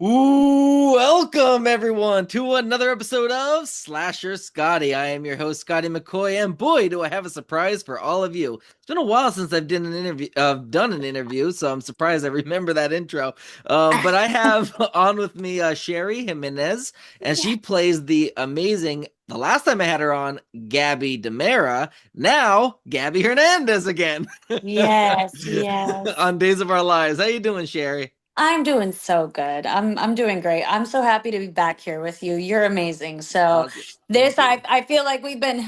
Ooh, welcome everyone to another episode of Slasher Scotty. I am your host, Scotty McCoy, and boy, do I have a surprise for all of you. It's been a while since I've done an interview, so I'm surprised I remember that intro. But I have on with me Cherie Jimenez, and she plays the last time I had her on, Gabi Demera. Now, Gabi Hernandez again Yes, yes. on Days of Our Lives. How you doing, Cherie? I'm doing so good. I'm doing great. I'm so happy to be back here with you. You're amazing. So Thank this you. I feel like we've been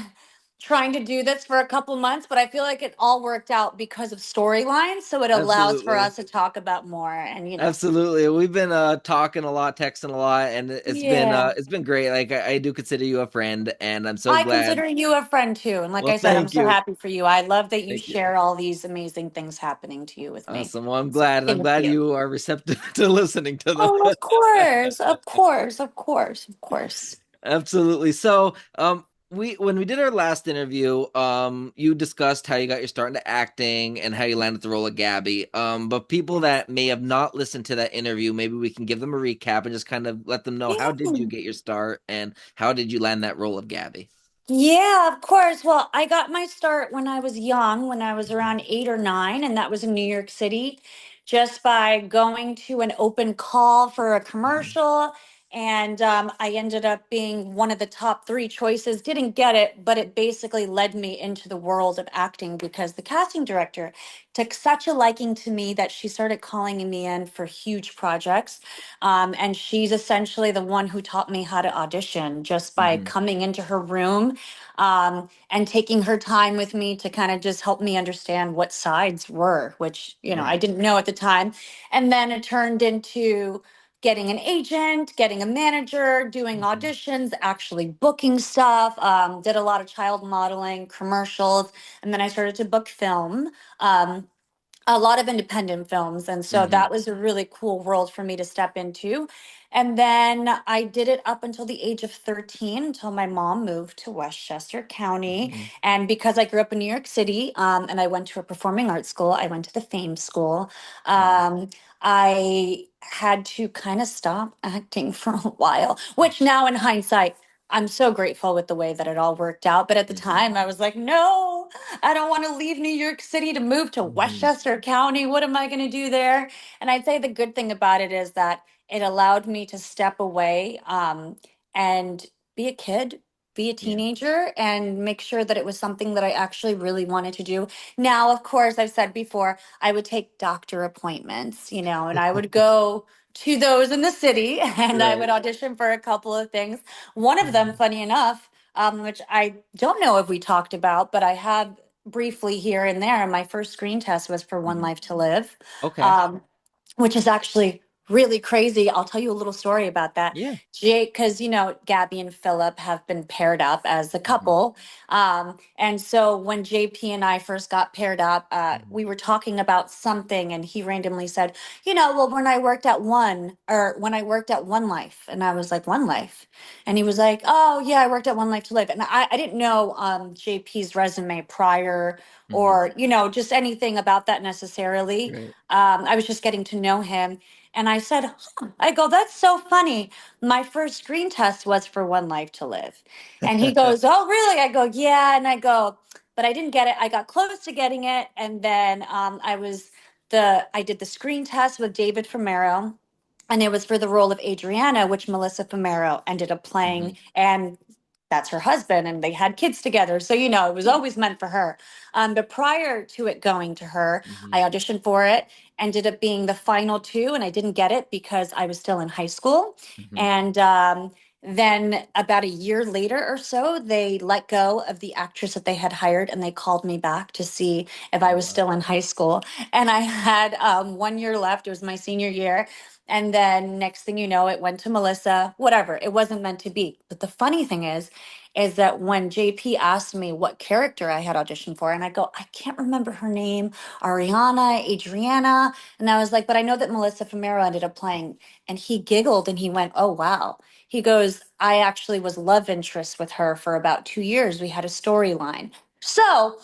trying to do this for a couple months, but I feel like it all worked out because of storylines. So it allows for Absolutely. us to talk about more and. Absolutely. We've been talking a lot, texting a lot, and Yeah. it's been great. Like I do consider you a friend, and I'm so I glad. consider you a friend too. And like Well, I said, I'm thank so you. happy for you. I love that you Thank you. share all these amazing things happening to you with me. Awesome. Well, I'm So glad, and I'm thank glad you. you are receptive to listening to them. Oh, of course, of course, of course, of course. Absolutely. So, we when we did our last interview, you discussed how you got your start into acting and how you landed the role of Gabby. But people that may have not listened to that interview, maybe we can give them a recap and just kind of let them know how did you Yeah. get your start and how did you land that role of Gabby? Yeah, of course. Well, I got my start when I was young, when I was around 8 or 9, and that was in New York City, just by going to an open call for a Mhm. commercial. And I ended up being one of the top three choices. Didn't get it, but it basically led me into the world of acting because the casting director took such a liking to me that she started calling me in for huge projects. And she's essentially the one who taught me how to audition just by Mhm. coming into her room and taking her time with me to kind of just help me understand what sides were, which, I Right. didn't know at the time. And then it turned into getting an agent, getting a manager, doing Mhm. auditions, actually booking stuff, did a lot of child modeling, commercials, and then I started to book film. Um, a lot of independent films. And so Mhm. that was a really cool world for me to step into. And then I did it up until the age of 13, until my mom moved to Westchester County. Mhm. And because I grew up in New York City and I went to a performing arts school, I went to the Fame School. Wow. I had to kind of stop acting for a while, which now in hindsight, I'm so grateful with the way that it all worked out. But at the Mhm. time, I was like, no, I don't want to leave New York City to move to Mhm. Westchester County. What am I going to do there? And I'd say the good thing about it is that it allowed me to step away and be a kid, be a Yeah. teenager, and make sure that it was something that I actually really wanted to do. Now, of course, I've said before, I would take doctor appointments, and I would go to those in the city and I would Right. audition for a couple of things. One of them, Mhm. funny enough, which I don't know if we talked about, but I have briefly here and there. My first screen test was for One Mhm. Life to Live, Okay. um, which is actually really crazy. I'll tell you a little story about that. Yeah. Jake, because Gabby and Philip have been paired up as a Mhm. couple, and so when JP and I first got paired up, Mhm. we were talking about something, and he randomly said, well, when I worked at One Life, and I was like, One Life, and he was like, oh yeah, I worked at One Life to Live, and I didn't know JP's resume prior Mhm. or just anything about that necessarily. Right. I was just getting to know him. And I said, huh. I go, that's so funny. My first screen test was for One Life to Live. And he goes, oh, really? I go, yeah. And I go, but I didn't get it. I got close to getting it. And then I did the screen test with David Famero. And it was for the role of Adriana, which Melissa Famero ended up Mhm. playing. And that's her husband, and they had kids together. So, it was always meant for her. But prior to it going to her, Mhm. I auditioned for it, ended up being the final two, and I didn't get it because I was still in high school. Mhm. And then about a year later or so, they let go of the actress that they had hired, and they called me back to see if I Oh was wow. still in high school. And I had 1 year left. It was my senior year. And then next thing you know, it went to Melissa, whatever. It wasn't meant to be. But the funny thing is that when JP asked me what character I had auditioned for, and I go, I can't remember her name, Ariana, Adriana. And I was like, but I know that Melissa Famero ended up playing. And he giggled and he went, oh, wow. He goes, I actually was love interest with her for about 2 years. We had a storyline. So,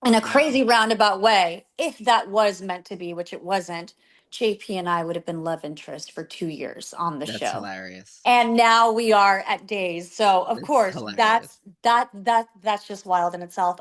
in a Mhm. crazy roundabout way, if that was meant to be, which it wasn't, JP and I would have been love interest for 2 years on the That's show. hilarious. And now we are at days. So of That's course hilarious. that's just wild in itself.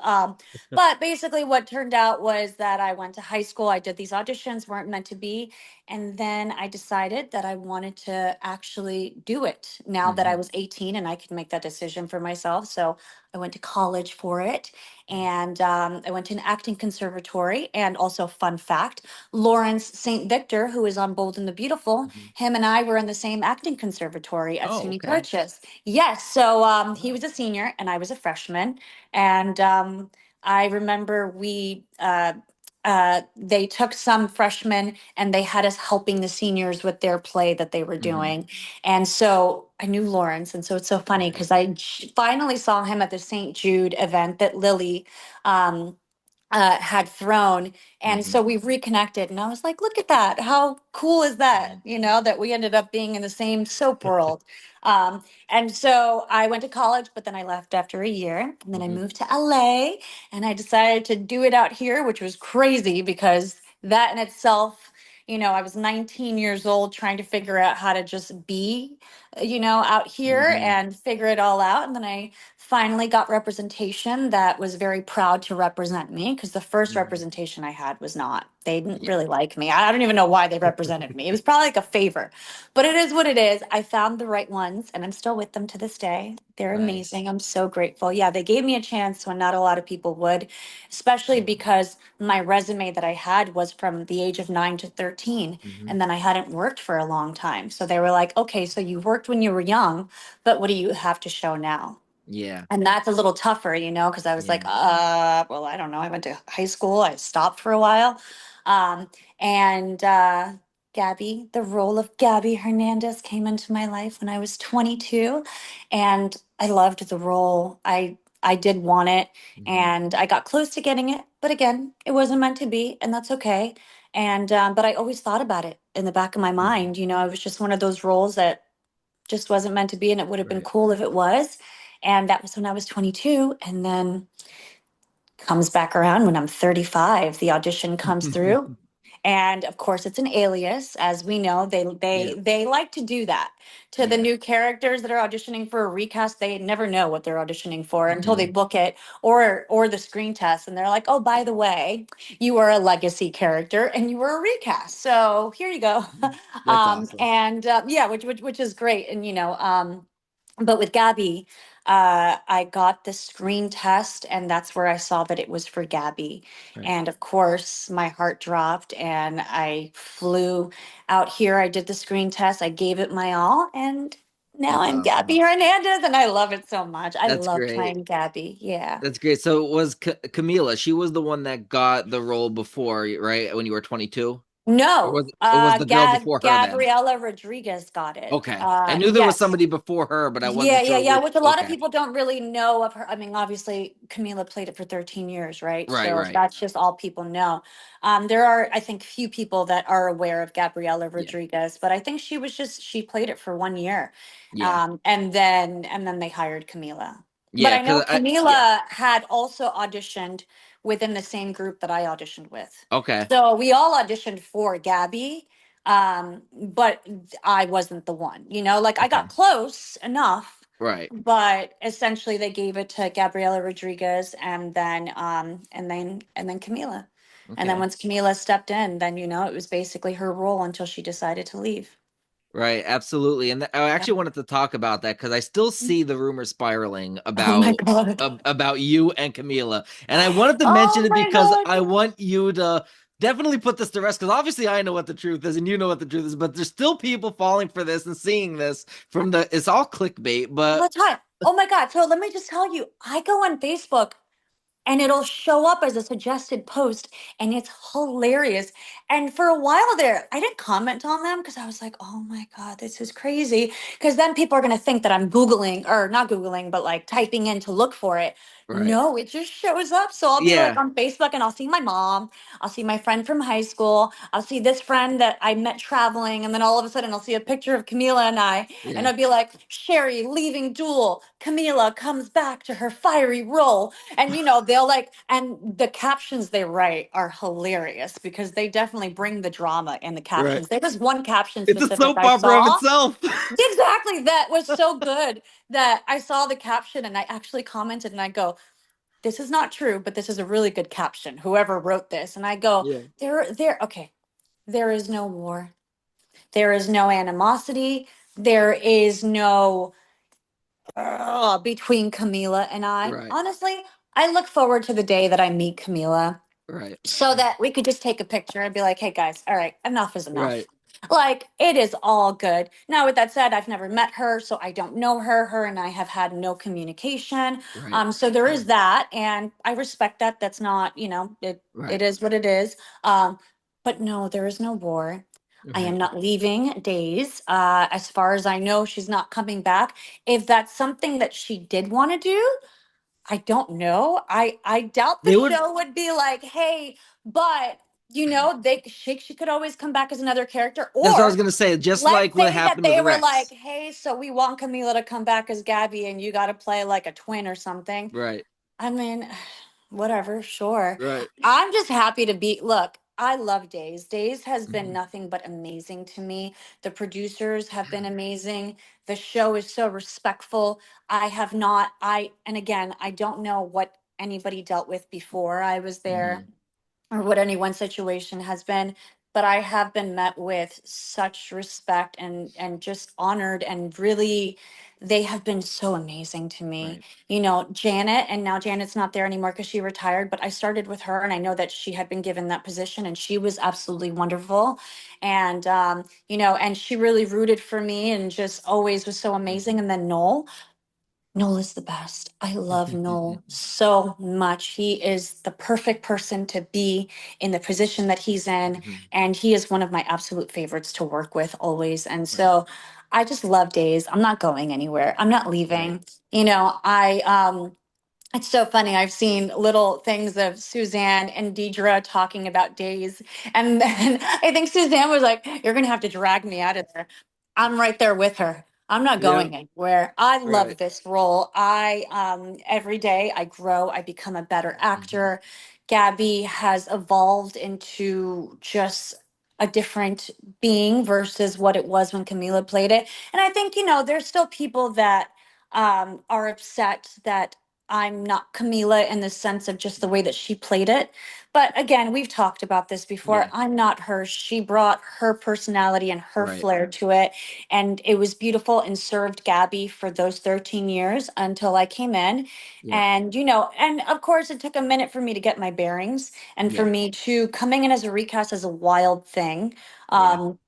But basically what turned out was that I went to high school. I did these auditions, weren't meant to be. And then I decided that I wanted to actually do it now that I Hmm. was 18 and I could make that decision for myself. So I went to college for it. And I went to an acting conservatory. And also, fun fact, Lawrence St. Victor, who is on Bold and the Beautiful, Hmm. him and I were in the same acting conservatory at Oh, SUNY okay. Purchase. Yes, so he Wow. was a senior and I was a freshman, and I remember they took some freshmen and they had us helping the seniors with their play that they were Hmm. doing, and so I knew Lawrence, and so it's so funny Right. because finally saw him at the St. Jude event that Lily. Um, had thrown. And Hmm. so we reconnected. And I was like, look at that. How cool is that? Oh. That we ended up being in the same soap world. And so I went to college, but then I left after a year. And then I Hmm. moved to LA and I decided to do it out here, which was crazy because that in itself, I was 19 years old trying to figure out how to just be, out here Hmm. and figure it all out. And then I finally got representation that was very proud to represent me because the first Hmm. representation I had was not. They didn't Yeah. really like me. I don't even know why they represented me. It was probably like a favor, but it is what it is. I found the right ones and I'm still with them to this day. They're Nice. amazing. I'm so grateful. Yeah, they gave me a chance when not a lot of people would, especially because my resume that I had was from the age of 9 to 13. Hmm. And then I hadn't worked for a long time. So they were like, okay, so you worked when you were young, but what do you have to show now? Yeah. And that's a little tougher, because I was like, Yeah. well, I don't know. I went to high school, I stopped for a while. Um, and Gabby, the role of Gabby Hernandez came into my life when I was 22, and I loved the role. I did want it, Hmm. and I got close to getting it, but again, it wasn't meant to be, and that's okay. And but I always thought about it in the back of my Hmm. mind. It was just one of those roles that just wasn't meant to be, and it would have been Right. cool if it was. And that was when I was 22. And then comes back around when I'm 35, the audition comes through. And of course, it's an alias, as we know. They they Yeah. they like to do that to the Yeah. new characters that are auditioning for a recast. They never know what they're auditioning for until they Hmm. book it or the screen test, and they're like, "Oh, by the way, you are a legacy character and you were a recast. So here you go." That's awesome. And yeah, which is great. And but with Gabby, I got the screen test, and that's where I saw that it was for Gabby. Right. And of course, my heart dropped, and I flew out here. I did the screen test, I gave it my all, and now That's I'm awesome. Gabby Hernandez, and I love it so much. I That's love great. playing Gabby. Yeah. That's great. So it was Camila. She was the one that got the role before, right? When you were 22? No, Or was the girl before her then? Gabriela Rodriguez got it. Okay. I knew there was Yes. somebody before her, but I Yeah, wasn't yeah, sure yeah. which. Which a lot of Okay. people don't really know of her. I mean, obviously, Camila played it for 13 years, right? Right, So right. that's just all people know. There are, I think, few people that are aware of Gabriela Yeah. Rodriguez, but I think she played it for 1 year, Yeah. and then they hired Camila. But Yeah, I know yeah. Camila had also auditioned within the same group that I auditioned with. Okay. So we all auditioned for Gabby, but I wasn't the one. Like I got Okay. close enough, Right. but essentially they gave it to Gabriela Rodriguez and then Camila. And then Okay. once Camila stepped in, then it was basically her role until she decided to leave. Right, absolutely. And I Yeah. actually wanted to talk about that because I still see the rumor spiraling Oh my God. about you and Camila. And I wanted to mention Oh it my because God. I want you to definitely put this to rest because obviously I know what the truth is and you know what the truth is, but there's still people falling for this and seeing this from the it's all clickbait, All but the time. Oh my God. So let me just tell you, I go on Facebook and it'll show up as a suggested post and it's hilarious. And for a while there, I didn't comment on them because I was like, oh my God, this is crazy. Because then people are going to think that I'm Googling or not Googling, but like typing in to look for it. Right. No, it just shows up. So I'll be like Yeah. on Facebook and I'll see my mom, I'll see my friend from high school, I'll see this friend that I met traveling, and then all of a sudden I'll see a picture of Camila and I, and Yeah. I'll be like, Cherie leaving Duel, Camila comes back to her fiery role. And they'll like, and the captions they write are hilarious because they definitely bring the drama in the Right. captions. There was one caption It's a specific soap I opera of saw. itself. Exactly. That was so good that I saw the caption and I actually commented and I go, this is not true, but this is a really good caption. Whoever wrote this. And I go, Yeah. okay, there is no war. There is no animosity. There is no between Camila and I. Right. Honestly, I look forward to the day that I meet Camila Right. so that we could just take a picture and be like, hey guys, all right, enough is enough. Right. Like, it is all good. Now, with that said, I've never met her, so I don't know her. Her and I have had no communication. Right. So there is that, and I respect that. That's not, it Right. is what it is. But no, there is no war. I am Right. not leaving Days. As far as I know, she's not coming back. If that's something that she did want to do, I don't know. I doubt the They would. show would be like, hey, but she could always come back as another character. That's what I was Or gonna say. Just let's like what say that happened with they were like, Rex. hey, so we want Camila to come back as Gabby and you gotta play like a twin or something. Right. I mean, whatever, sure. Right. I'm just happy to be. Look, I love Days. Days has been Mhm. nothing but amazing to me. The producers have been amazing. The show is so respectful. I have not, and again, I don't know what anybody dealt with before I was there Mhm. or what anyone's situation has been, but I have been met with such respect and just honored, and really they have been so amazing to me. Right. Janet, and now Janet's not there anymore because she retired, but I started with her and I know that she had been given that position and she was absolutely wonderful. And and she really rooted for me and just always was so amazing. Mhm. And then Noel is the best. I love Noel so much. He is the perfect person to be in the position that he's in. Mhm. And he is one of my absolute favorites to work with always. And Right. so I just love Days. I'm not going anywhere. I'm not Right. leaving. It's so funny. I've seen little things of Suzanne and Deidre talking about Days. And then I think Suzanne was like, you're going to have to drag me out of there. I'm right there with her. I'm not Yep. going anywhere. I Right. love this role. Every day I grow, I become a better Mhm. actor. Gabby has evolved into just a different being versus what it was when Camila played it. And I think, there's still people that are upset that I'm not Camila in the sense of just the way that she played it. But again, we've talked about this before. Yeah. I'm not her. She brought her personality and her Right. flair to it. And it was beautiful and served Gabby for those 13 years until I came in. Yep. And of course, it took a minute for me to get my bearings and for Yeah. me to coming in as a recast as a wild thing. Yeah. Um,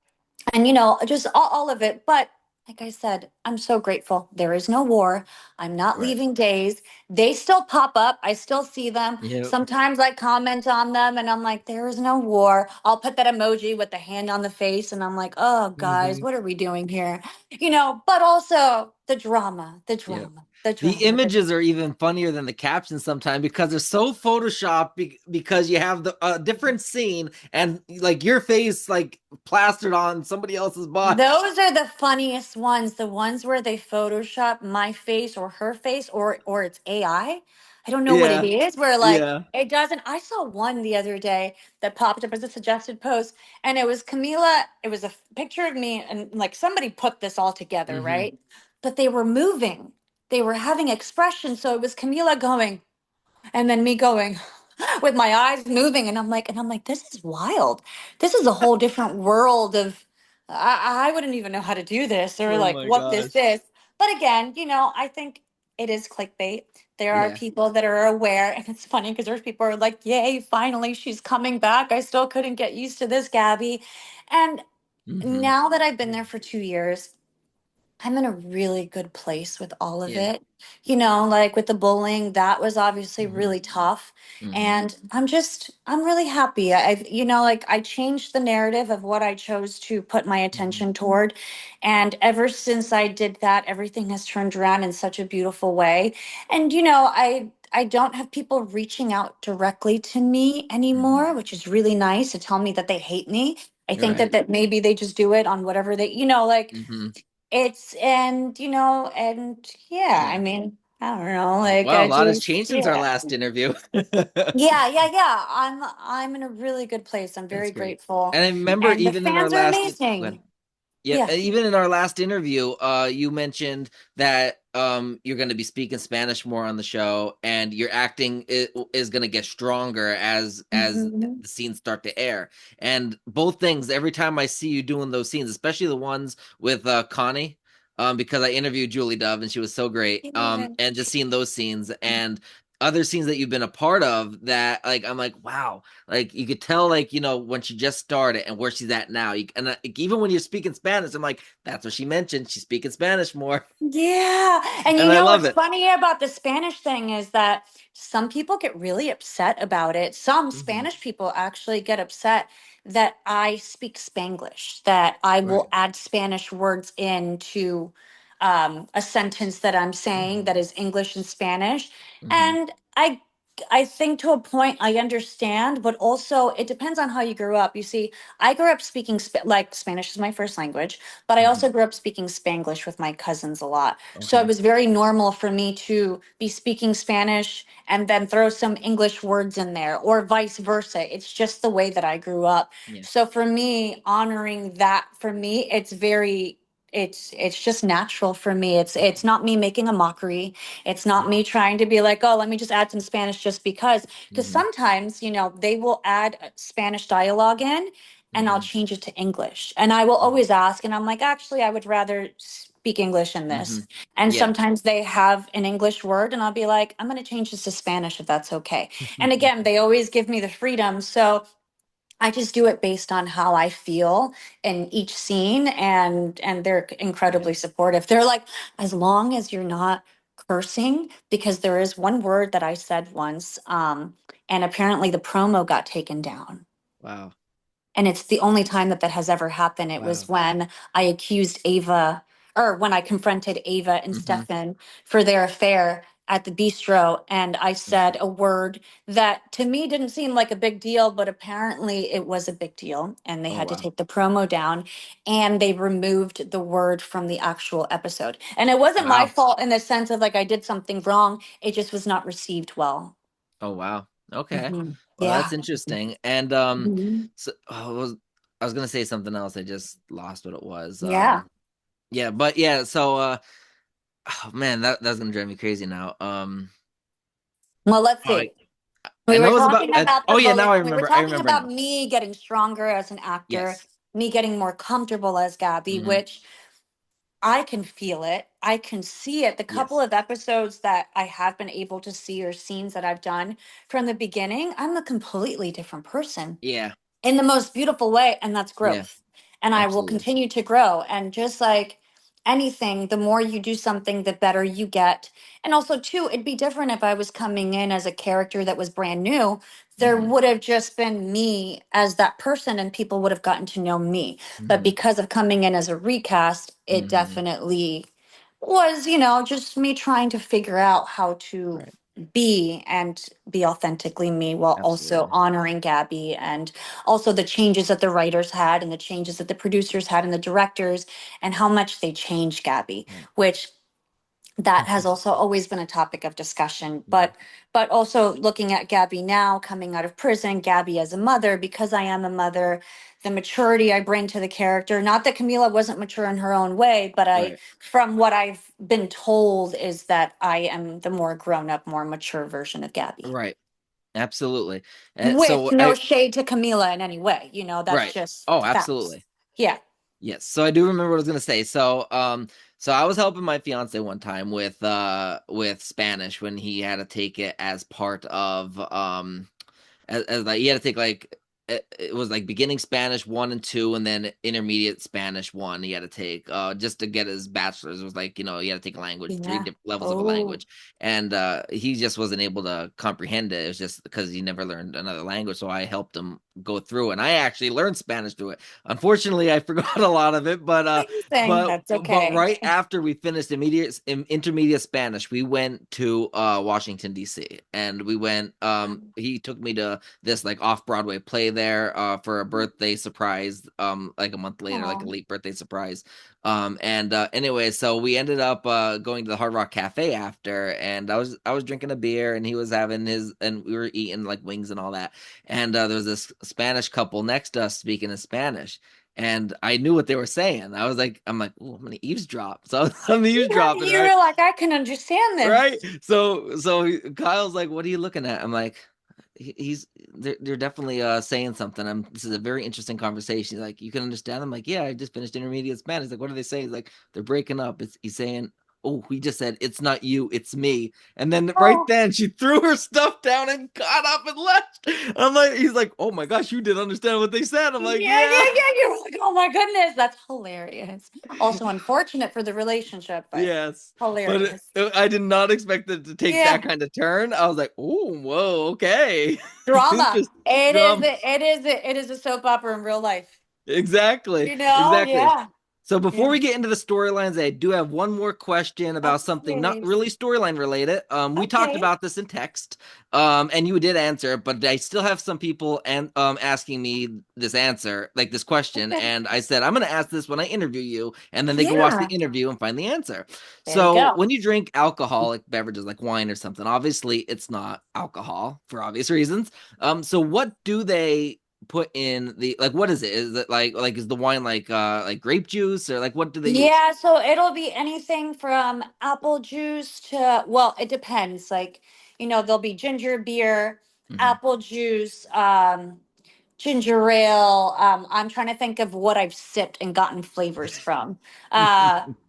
and just all of it. But like I said, I'm so grateful there is no war. I'm not Right. leaving Days. They still pop up, I still see them. Yep. Sometimes I comment on them and I'm like, there is no war. I'll put that emoji with the hand on the face and I'm like, oh guys, Mhm. what are we doing here? But also the drama, the Yep. drama, the The drama. images are even funnier than the captions sometimes because they're so photoshopped because you have the different scene and like your face like plastered on somebody else's body. Those are the funniest ones, the ones where they Photoshop my face or her face or it's AI. I don't know what it Yeah. is, where like Yeah. it doesn't. I saw one the other day that popped up as a suggested post, and it was Camila. It was a picture of me, and like somebody put this all together, Hmm. right? But they were moving. They were having expression. So it was Camila going, and then me going with my eyes moving and I'm like this is wild. This is a whole different world of I wouldn't even know how to do this or Oh like my what this gosh. is. But again, I think it is clickbait. There are Yeah. people that are aware, and it's funny because there's people who are like, yay, finally she's coming back. I still couldn't get used to this, Gabby. And Hmm. now that I've been there for 2 years, I'm in a really good place with all of Yeah. it. Like with the bullying, that was obviously Hmm. really tough. Hmm. And I'm really happy. Like I changed the narrative of what I chose to put my Hmm. attention toward. And ever since I did that, everything has turned around in such a beautiful way. And, I don't have people reaching out directly to me Hmm. anymore, which is really nice to tell me that they hate me. I think Right. that maybe they just do it on whatever they, like Hmm. it's, and yeah, I Yeah. mean, I don't know, like Wow, a I lot has just, changed since our yeah. last interview. Yeah, yeah, yeah. I'm in a really good place. I'm very That's great. grateful. And I remember And the even in our fans are last, go ahead. amazing. Yep. Yeah. Even in our last interview, you mentioned that you're going to be speaking Spanish more on the show, and your acting is going to get stronger as Mhm. the scenes start to air. And both things, every time I see you doing those scenes, especially the ones with Connie, because I interviewed Julie Dove and she was so great. Yeah. And just seeing those scenes and other scenes that you've been a part of, that like I'm like, wow, like you could tell, like when she just started and where she's at now. And even when you're speaking Spanish, I'm like, that's what she mentioned. She's speaking Spanish more, Yeah. And and you I know love what's it. funny about the Spanish thing is that some people get really upset about it. Some Hmm. Spanish people actually get upset that I speak Spanglish, that I will Right. add Spanish words into a sentence that I'm saying Hmm. that is English and Spanish. Hmm. And I think to a point I understand, but also it depends on how you grew up. You see, I grew up speaking like Spanish is my first language, but I Hmm. also grew up speaking Spanglish with my cousins a lot. So it Okay. was very normal for me to be speaking Spanish and then throw some English words in there, or vice versa. It's just the way that I grew up. Yeah. So for me, honoring that, for me, it's just natural for me. It's not me making a mockery. It's not Hmm. me trying to be like, oh, let me just add some Spanish just because Hmm. sometimes, they will add Spanish dialogue in and I'll Hmm. change it to English. And I will always ask, and I'm like, actually, I would rather speak English in Hmm. this. And Yeah. sometimes they have an English word, and I'll be like, I'm going to change this to Spanish if that's okay. And again, they always give me the freedom. So I just do it based on how I feel in each scene, and they're incredibly Right. supportive. They're like, as long as you're not cursing, because there is one word that I said once, and apparently the promo got taken down. Wow. And it's the only time that that has ever happened. It was Wow. when I accused Ava, or when I confronted Ava and Hmm. Stefan for their affair at the bistro. And I Hmm. said a word that to me didn't seem like a big deal, but apparently it was a big deal. And they Oh had to wow. take the promo down, and they removed the word from the actual episode. And it wasn't my Wow. fault in the sense of like I did something wrong, it just was not received well. Oh wow. Okay. Mhm. Well, that's Yeah. interesting. And Mhm. so I was gonna say something else. I just lost what it was. Yeah. Yeah, but yeah. So oh man, that's gonna drive me crazy now. Well, let's Oh, see. I We were know it's about. talking about Oh yeah, now I we were remember. I talking remember about now. me getting stronger as an actor, Yes. me getting more comfortable as Gabby, Hmm. which I can feel it. I can see it. The couple Yes. of episodes that I have been able to see, or scenes that I've done from the beginning, I'm a completely different person Yeah. in the most beautiful way, and that's Yeah. growth. And I will Absolutely. continue to grow. And just like anything, the more you do something, the better you get. And also, too, it'd be different if I was coming in as a character that was brand new. There Hmm. would have just been me as that person, and people would have gotten to know me. But Hmm. because of coming in as a recast, it Hmm. definitely was, just me trying to figure out how to Right. be authentically me, while also Absolutely. honoring Gabby, and also the changes that the writers had, and the changes that the producers had, and the directors, and how much they changed Gabby, Right. which that has also always been a topic of discussion. Mhm. But also looking at Gabby now coming out of prison, Gabby as a mother, because I am a mother, the maturity I bring to the character. Not that Camila wasn't mature in her own way, but I, Right. from what I've been told, is that I am the more grown up, more mature version of Gabby. Right. Absolutely. With So no I shade to Camila in any way, that's right. just Oh, facts. absolutely. Yeah. Yes. So I do remember what I was gonna say. So I was helping my fiance one time with Spanish when he had to take it as part of as like he had to take like it was like beginning Spanish 1 and 2, and then intermediate Spanish 1. He had to take just to get his bachelor's. It was like he had to take a language, three Yeah. different levels of a Oh, language, and he just wasn't able to comprehend it. It was just because he never learned another language. So I helped him go through, and I actually learned Spanish through it. Unfortunately, I forgot a lot of it, amazing. That's but okay. right after we finished intermediate Spanish, we went to Washington D.C. and we went. He took me to this like off Broadway play there for a birthday surprise. Like a month later, like a Oh, late birthday surprise. And anyway, so we ended up going to the Hard Rock Cafe after, and I was drinking a beer, and he was having his, and we were eating like wings and all that. And there was this Spanish couple next to us speaking in Spanish, and I knew what they were saying. I'm like, oh, I'm gonna eavesdrop. So I'm yeah. eavesdropping, You right? were like, I can understand Right. this. So Kyle's like, what are you looking at? I'm like, he's they're definitely saying something. This is a very interesting conversation. He's like, you can understand. I'm like, yeah, I just finished intermediate Spanish. Like, what are they saying? He's like, they're breaking up. He's saying, oh, we just said it's not you, it's me. And then right Oh, then she threw her stuff down and got up and left. I'm like, he's like, oh my gosh, you didn't understand what they said. I'm yeah, like, yeah, yeah. yeah. You're like, oh my goodness, that's hilarious. Also unfortunate for the relationship, but Yes, but hilarious. I did not expect it to take that Yeah. kind of turn. I was like, "Oh, whoa, okay, Drama. interesting drum." It is a soap opera in real life. Exactly, You know? exactly. Yeah. So before Yeah. we get into the storylines, I do have one more question about something not Okay. really storyline related. We talked Okay. about this in text, and you did answer, but I still have some people asking me this answer, like this question, Okay. and I said I'm going to ask this when I interview you, and then they can watch the Yeah. interview and find the answer. There you So go. when you drink alcoholic beverages like wine or something, obviously it's not alcohol for obvious reasons. So what do they put in the like what is it? Is it like is the wine like grape juice or like what do they use? Yeah, so it'll be anything from apple juice to, well, it depends. Like, there'll be ginger beer, Hmm. apple juice, ginger ale. I'm trying to think of what I've sipped and gotten flavors from.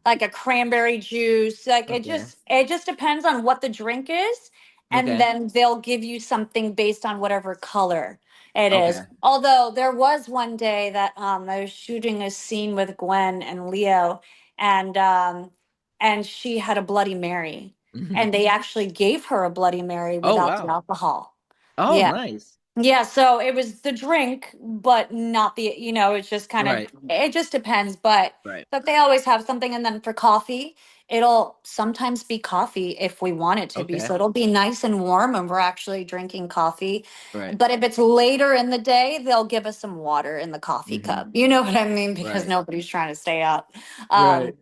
Like a cranberry juice. Like Okay. it just depends on what the drink is, and Okay. then they'll give you something based on whatever color it is. Okay. Although there was one day that I was shooting a scene with Gwen and Leo, and she had a Bloody Mary, Hmm. and they actually gave her a Bloody Mary Oh without the wow. alcohol. Oh Yeah. nice. Yeah, so it was the drink, but not it's just kind of, Right. it just depends. But Right. they always have something. And then for coffee, it'll sometimes be coffee if we want it to be. Okay. So it'll be nice and warm and we're actually drinking coffee. Right. But if it's later in the day, they'll give us some water in the coffee Hmm. cup. You know what I mean? Because Right. nobody's trying to stay up. Right. Um,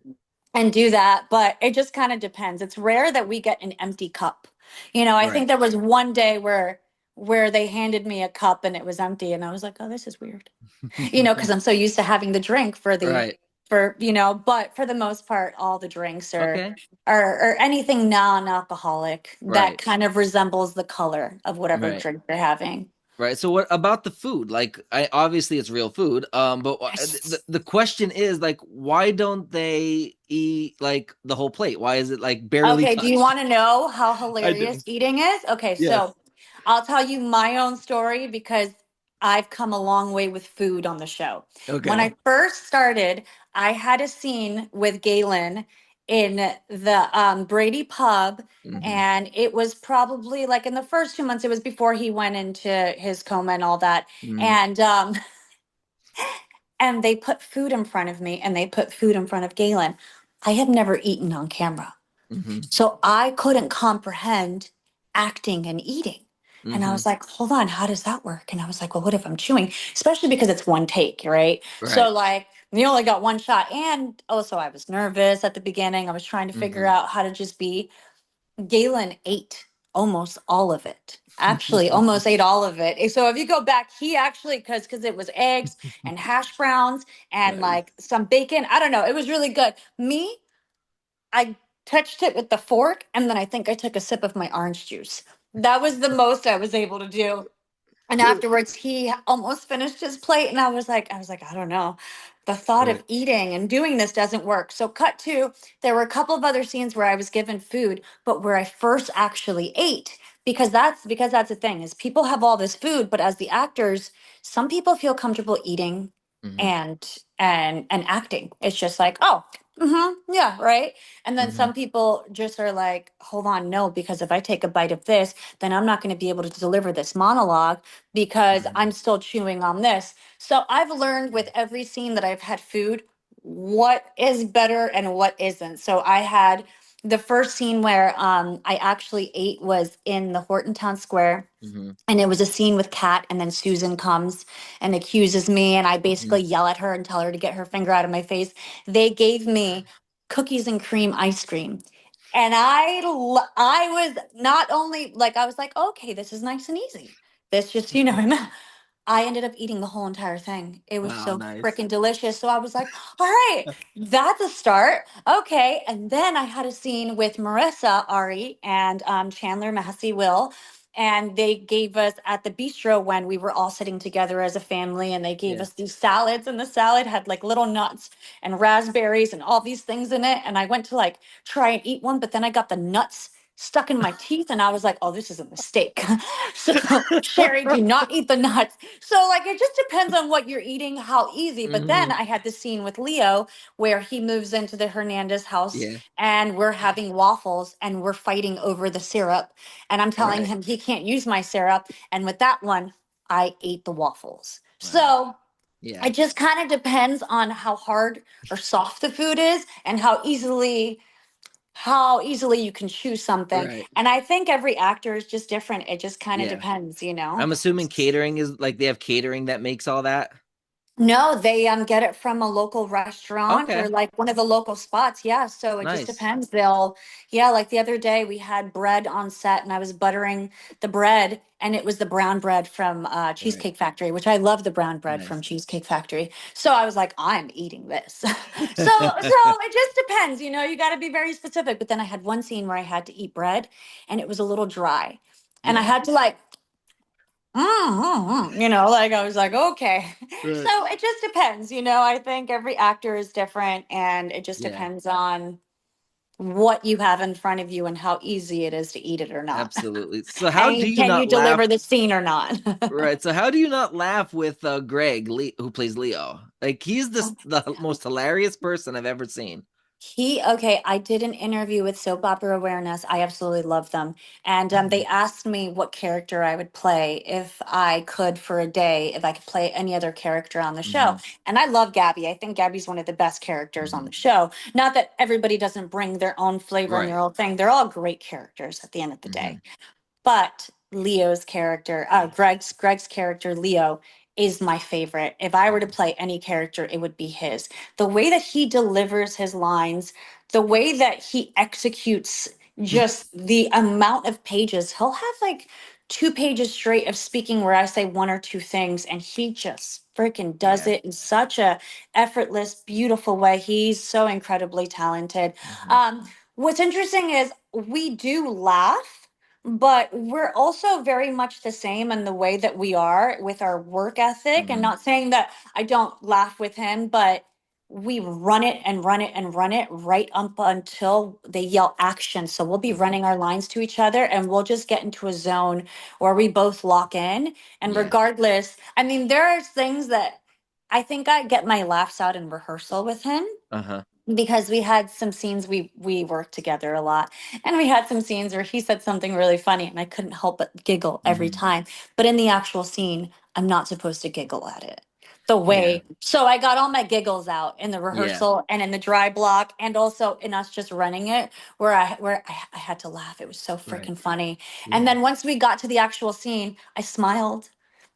and do that. But it just kind of depends. It's rare that we get an empty cup. I Right. think there was one day where they handed me a cup and it was empty, and I was like, oh, this is weird. Because I'm so used to having the drink Right. but for the most part, all the drinks are Okay. or anything non-alcoholic that Right. kind of resembles the color of whatever Right. drink they're having. Right. So what about the food? Like I obviously it's real food. But Yes. the question is like why don't they eat like the whole plate? Why is it like barely Okay, do you touched? want to know how I do. hilarious eating is? Okay, Yes. so I'll tell you my own story because I've come a long way with food on the show. When Okay. I first started, I had a scene with Galen in the Brady pub, Hmm. and it was probably like in the first 2 months, it was before he went into his coma and all that. Hmm. And and they put food in front of me and they put food in front of Galen. I had never eaten on camera. Hmm. So I couldn't comprehend acting and eating. And I Hmm. was like, hold on, how does that work? And I was like, well, what if I'm chewing? Especially because it's one take, right? So, Right. like, you only got one shot. And also, I was nervous at the beginning. I was trying to figure Hmm. out how to just be. Galen ate almost all of it. Actually, almost ate all of it. So if you go back, he actually because it was eggs and hash browns and Nice. like some bacon. I don't know. It was really good. Me, I touched it with the fork, and then I think I took a sip of my orange juice. That was the most I was able to do. And afterwards, he almost finished his plate, and I was like, I don't know. The thought of Right. eating and doing this doesn't work. So, cut to there were a couple of other scenes where I was given food, but where I first actually ate, Because that's the thing is people have all this food, but as the actors, some people feel comfortable eating Hmm. and acting. It's just like, oh, yeah, right. And then Hmm. some people just are like, hold on, no, because if I take a bite of this, then I'm not going to be able to deliver this monologue because I'm Hmm. still chewing on this. So I've learned with every scene that I've had food what is better and what isn't. So I had the first scene where I actually ate was in the Horton Town Square, Hmm. and it was a scene with Kat, and then Susan comes and accuses me, and I Hmm. basically yell at her and tell her to get her finger out of my face. They gave me cookies and cream ice cream. And I was not only like, I was like, okay, this is nice and easy. This just, I ended up eating the whole entire thing. It was Wow, so nice. freaking delicious. So I was like, all right, that's a start. Okay. And then I had a scene with Marissa, Ari, and Chandler Massey Will. And they gave us at the bistro when we were all sitting together as a family, and they gave Yeah. us these salads, and the salad had like little nuts and raspberries and all these things in it. And I went to like try and eat one, but then I got the nuts stuck in my teeth, and I was like, oh, this is a mistake. So, Sherry, do not eat the nuts. So, like, it just depends on what you're eating, how easy. But then Hmm. I had the scene with Leo where he moves into the Hernandez house Yeah. and we're having waffles and we're fighting over the syrup. And I'm telling Right. him he can't use my syrup. And with that one, I ate the waffles. Wow. So, Yeah. it just kind of depends on how hard or soft the food is and how easily you can choose something. Right. And I think every actor is just different. It just kind of Yeah. depends. I'm assuming catering is like they have catering that makes all that. No, they get it from a local restaurant or Okay. like one of the local spots. Yeah, so it just Nice. depends. They'll Yeah, like the other day we had bread on set and I was buttering the bread and it was the brown bread from Right. Cheesecake Factory, which I love the brown bread from Nice. Cheesecake Factory. So I was like, I'm eating this. So it just depends, you got to be very specific. But then I had one scene where I had to eat bread and it was a little dry. And I Yeah. had to like like I was like, okay. Right. So it just depends. I think every actor is different and it just Yeah. depends on what you have in front of you and how easy it is to eat it or not. Absolutely. So how do And you can you not laugh? deliver the scene or not? Right. So how do you not laugh with Greg, who plays Leo? Like he's the most hilarious person I've ever seen. Okay, I did an interview with Soap Opera Awareness. I absolutely love them. And they Hmm. asked me what character I would play if I could for a day, if I could play any other character on the show. Hmm. And I love Gabby. I think Gabby's one of the best characters on Hmm. the show. Not that everybody doesn't bring their own flavor and Right. their own thing, they're all great characters at the end of the day. Hmm. But Leo's character, Greg's character, Leo, is my favorite. If I were to play any character, it would be his. The way that he delivers his lines, the way that he executes just the amount of pages. He'll have like 2 pages straight of speaking where I say one or two things, and he just freaking does Yeah. it in such a effortless, beautiful way. He's so incredibly talented. Hmm. Um, what's interesting is we do laugh, but we're also very much the same in the way that we are with our work ethic. And Hmm. not saying that I don't laugh with him, but we run it and run it and run it right up until they yell action. So we'll be Hmm. running our lines to each other and we'll just get into a zone where we both lock in. And Yeah. regardless, I mean, there are things that I think I get my laughs out in rehearsal with him Uh-huh. because we had some scenes we worked together a lot, and we had some scenes where he said something really funny and I couldn't help but giggle every Hmm. time. But in the actual scene, I'm not supposed to giggle at it the Yeah. way. So I got all my giggles out in the Yeah. rehearsal and in the dry block and also in us just running it where I had to laugh. It was so Right. freaking funny. And Yeah. then once we got to the actual scene, I smiled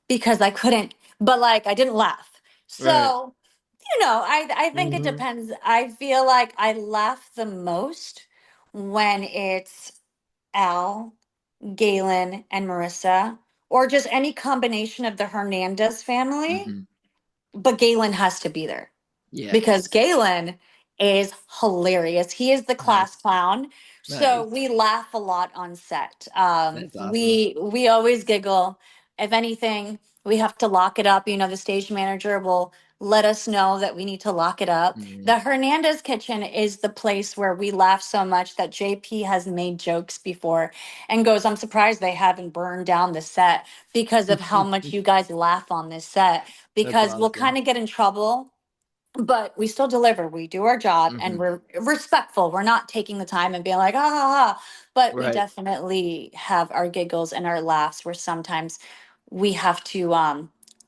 because I couldn't, but like I didn't laugh. Right. So I think it Hmm. depends. I feel like I laugh the most when it's Al, Galen, and Marissa, or just any combination of the Hernandez family. Hmm. But Galen has to be there Yeah. because Galen is hilarious. He is the class Nice. clown. So Nice. we laugh a lot on set. That's awesome. We always giggle. If anything, we have to lock it up. The stage manager will let us know that we need to lock it up. Mm. The Hernandez kitchen is the place where we laugh so much that JP has made jokes before and goes, I'm surprised they haven't burned down the set because of how much you guys laugh on this set. That's Because we'll awesome. kind of get in trouble, but we still deliver. We do our job and Hmm. we're respectful. We're not taking the time and being like, ah, ha, ha. But we Right. definitely have our giggles and our laughs where sometimes we have to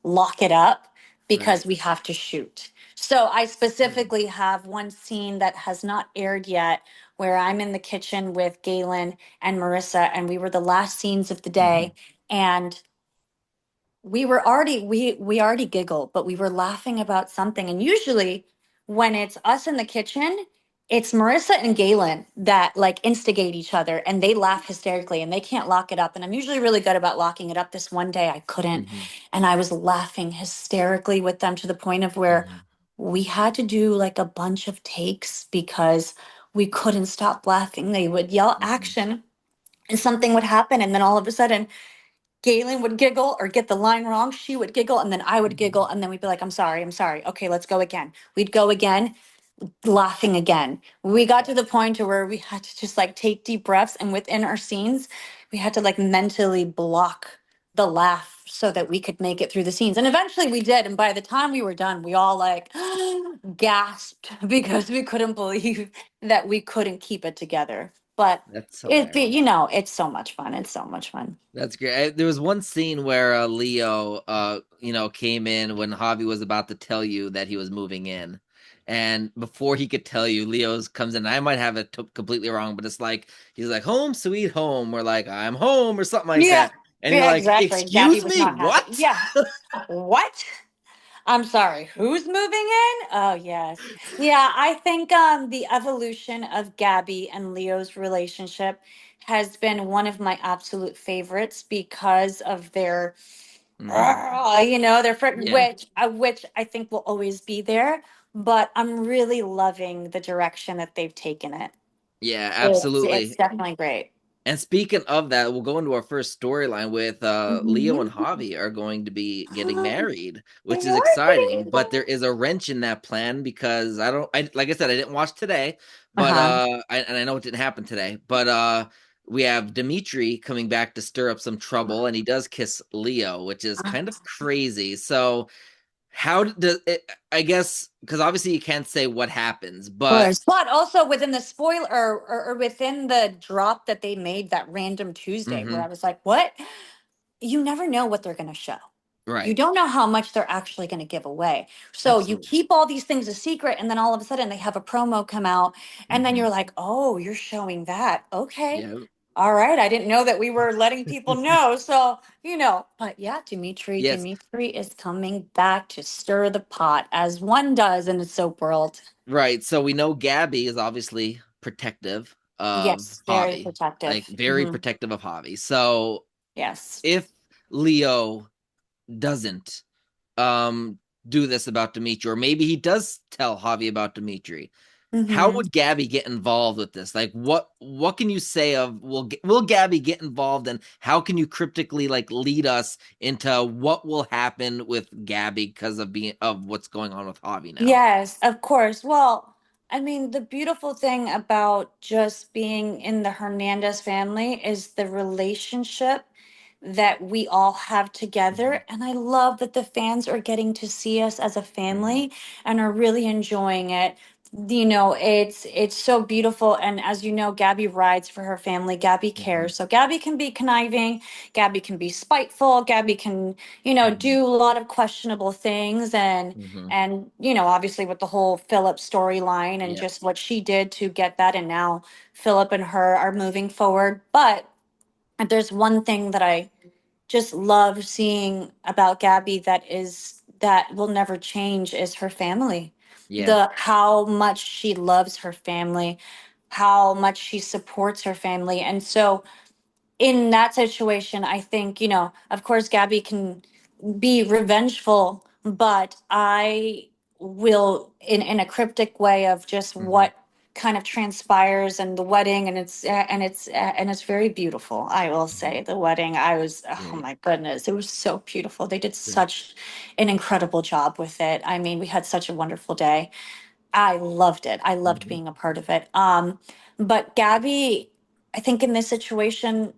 lock it up because Right. we have to shoot. So I specifically have one scene that has not aired yet where I'm in the kitchen with Galen and Marissa, and we were the last scenes of the Hmm. day. And we already giggled, but we were laughing about something. And usually when it's us in the kitchen, it's Marissa and Galen that like instigate each other and they laugh hysterically and they can't lock it up. And I'm usually really good about locking it up. This one day I couldn't. Hmm. And I was laughing hysterically with them to the point of where Hmm. we had to do like a bunch of takes because we couldn't stop laughing. They would yell Hmm. action and something would happen. And then all of a sudden Galen would giggle or get the line wrong. She would giggle and then I would giggle. And then we'd be like, I'm sorry, I'm sorry. Okay, let's go again. We'd go again, laughing again. We got to the point to where we had to just like take deep breaths. And within our scenes, we had to like mentally block the laugh so that we could make it through the scenes. And eventually we did. And by the time we were done, we all like gasped because we couldn't believe that we couldn't keep it together. But That's you hilarious. know, it's so much fun. It's so much fun. That's great. There was one scene where Leo, came in when Javi was about to tell you that he was moving in, and before he could tell you, Leo's comes in. I might have it completely wrong, but it's like he's like "home, sweet home," or like "I'm home" or something like Yeah, that, and you're yeah, like, exactly. Gabby "Excuse was me, not happy. what?" Yeah. What? I'm sorry. Who's moving in? Oh, yes. Yeah, I think the evolution of Gabby and Leo's relationship has been one of my absolute favorites because of their, Hmm. Yeah, which I think will always be there. But I'm really loving the direction that they've taken it. yeah, It's absolutely. definitely great. And speaking of that, we'll go into our first storyline with Leo and Mhm. Javi are going to be getting married, which is exciting. But there What? is a wrench in that plan because I like I said, I didn't watch today, but Uh-huh. and I know it didn't happen today, but we have Dimitri coming back to stir up some trouble, and he does kiss Leo, which is kind of crazy. So does it? I guess because obviously you can't say what happens, but Course. But also within the spoiler or within the drop that they made that random Tuesday where hmm, I was like, what? You never know what they're going to show. You right, don't know how much they're actually going to give away. So you absolutely, keep all these things a secret, and then all of a sudden they have a promo come out, and then hmm, you're like, oh, you're showing that. Okay. yeah, All right. I didn't know that we were letting people know. So, but yeah, yes. Dimitri is coming back to stir the pot as one does in the soap world. Right. So we know Gabby is obviously protective of Yes, very Javi, protective. like very Hmm. protective of Javi. So Yes. if Leo doesn't um do this about Dimitri, or maybe he does tell Javi about Dimitri, how Hmm. would Gabby get involved with this? Like what can you say of will Gabby get involved, and how can you cryptically like lead us into what will happen with Gabby because of what's going on with Javi now? Yes, of course. Well, I mean, the beautiful thing about just being in the Hernandez family is the relationship that we all have Hmm. together. And I love that the fans are getting to see us as a Hmm. family and are really enjoying it. It's so beautiful. And as you know, Gabby rides for her family. Gabby Hmm. cares. So Gabby can be conniving, Gabby can be spiteful, Gabby can, Hmm. do a lot of questionable things Hmm. and obviously with the whole Philip storyline and Yep. just what she did to get that, and now Philip and her are moving forward. But there's one thing that I just love seeing about Gabby that will never change is her family. Yeah. The how much she loves her family, how much she supports her family. And so in that situation, I think, of course Gabby can be revengeful, but I will in a cryptic way of just Hmm. kind of transpires and the wedding, and it's very beautiful. I will Mhm. say the wedding, I was, oh Great. my goodness, it was so beautiful. They did Great. such an incredible job with it. I mean, we had such a wonderful day. I loved it. I loved Hmm. being a part of it. But Gabby, I think in this situation,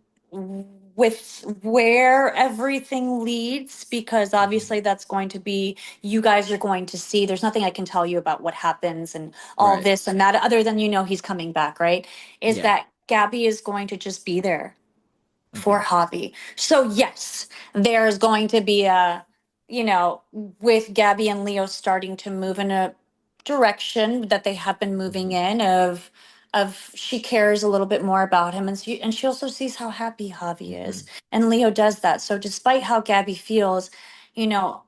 with where everything leads, because Hmm. obviously that's going to be, you guys are going to see, there's nothing I can tell you about what happens and all Right. this and that, other than he's coming back, right? Is Yeah. that Gabby is going to just be there for Hmm. hobby. So yes, there's going to be a, with Gabby and Leo starting to move in a direction that they have been moving Hmm. in of she cares a little bit more about him, and she also sees how happy Javi is, Hmm. and Leo does that. So despite how Gabby feels,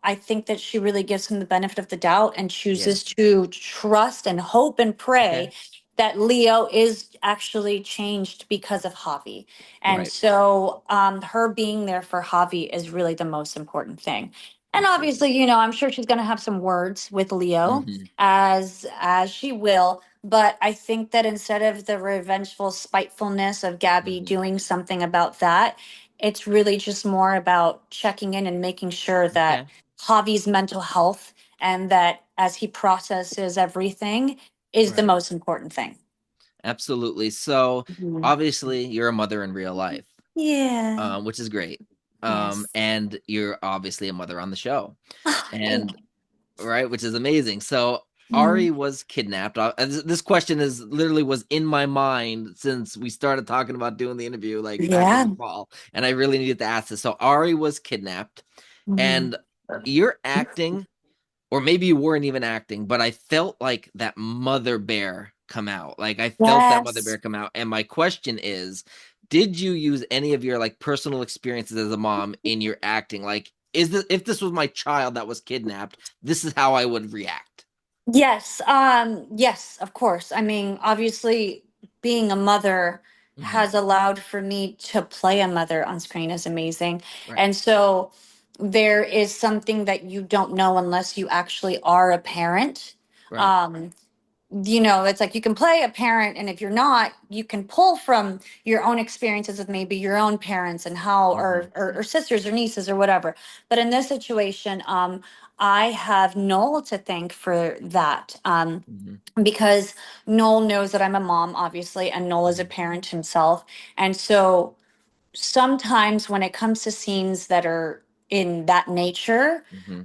I think that she really gives him the benefit of the doubt and Yeah. chooses to trust and hope and Okay. pray that Leo is actually changed because of Javi. And Right. so her being there for Javi is really the most important thing. And Absolutely. obviously, I'm sure she's going to have some words with Leo Hmm. as she will, but I think that instead of the revengeful spitefulness of Gabby Hmm. doing something about that, it's really just more about checking in and making sure that Okay. Javi's mental health and that as he processes everything is the Right. most important thing. Absolutely. So Mhm. obviously you're a mother in real life, Yeah. which is great. Yes. And you're obviously a mother on the show, Thank and right, which is amazing. So you. Ari was kidnapped. This question is literally was in my mind since we started talking about doing the interview, like back in Yeah. the fall, and I really needed to ask this. So Ari was kidnapped, Mhm. and you're acting, or maybe you weren't even acting, but I felt like that mother bear come out. Like I felt that mother Yes. bear come out. And my question is, did you use any of your like personal experiences as a mom in your acting? Like, is this if this was my child that was kidnapped, this is how I would react. Yes. Yes, of course. I mean, obviously, being a mother Hmm. has allowed for me to play a mother on screen is amazing. Right. And so there is something that you don't know unless you actually are a parent. Right. Um, it's like you can play a parent, and if you're not, you can pull from your own experiences with maybe your own parents and how, Hmm. or sisters or nieces or whatever. But in this situation, I have Noel to thank for that. Hmm. Because Noel knows that I'm a mom, obviously, and Noel is a Hmm. parent himself. And so sometimes when it comes to scenes that are in that nature, Hmm.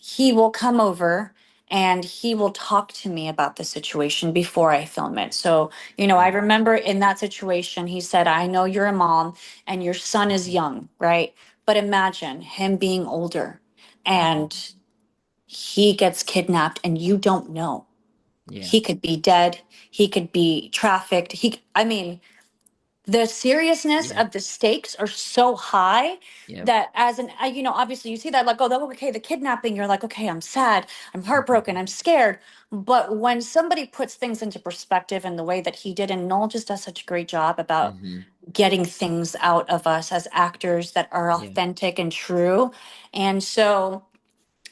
he will come over and he will talk to me about the situation before I film it. So, I Right. remember in that situation, he said, I know you're a mom and your son is Hmm. young, right? But imagine him being older Hmm. and he gets kidnapped and you don't know. Yeah. He could be dead. He could be trafficked. I mean, the seriousness Yeah. of the stakes are so high Yeah. that as an obviously you see that like, oh, okay, the kidnapping, you're like, okay, I'm sad, I'm heartbroken, Hmm. I'm scared. But when somebody puts things into perspective in the way that he did, and Noel just does such a great job about Hmm. getting things out of us as actors that are Yeah. authentic and true. And so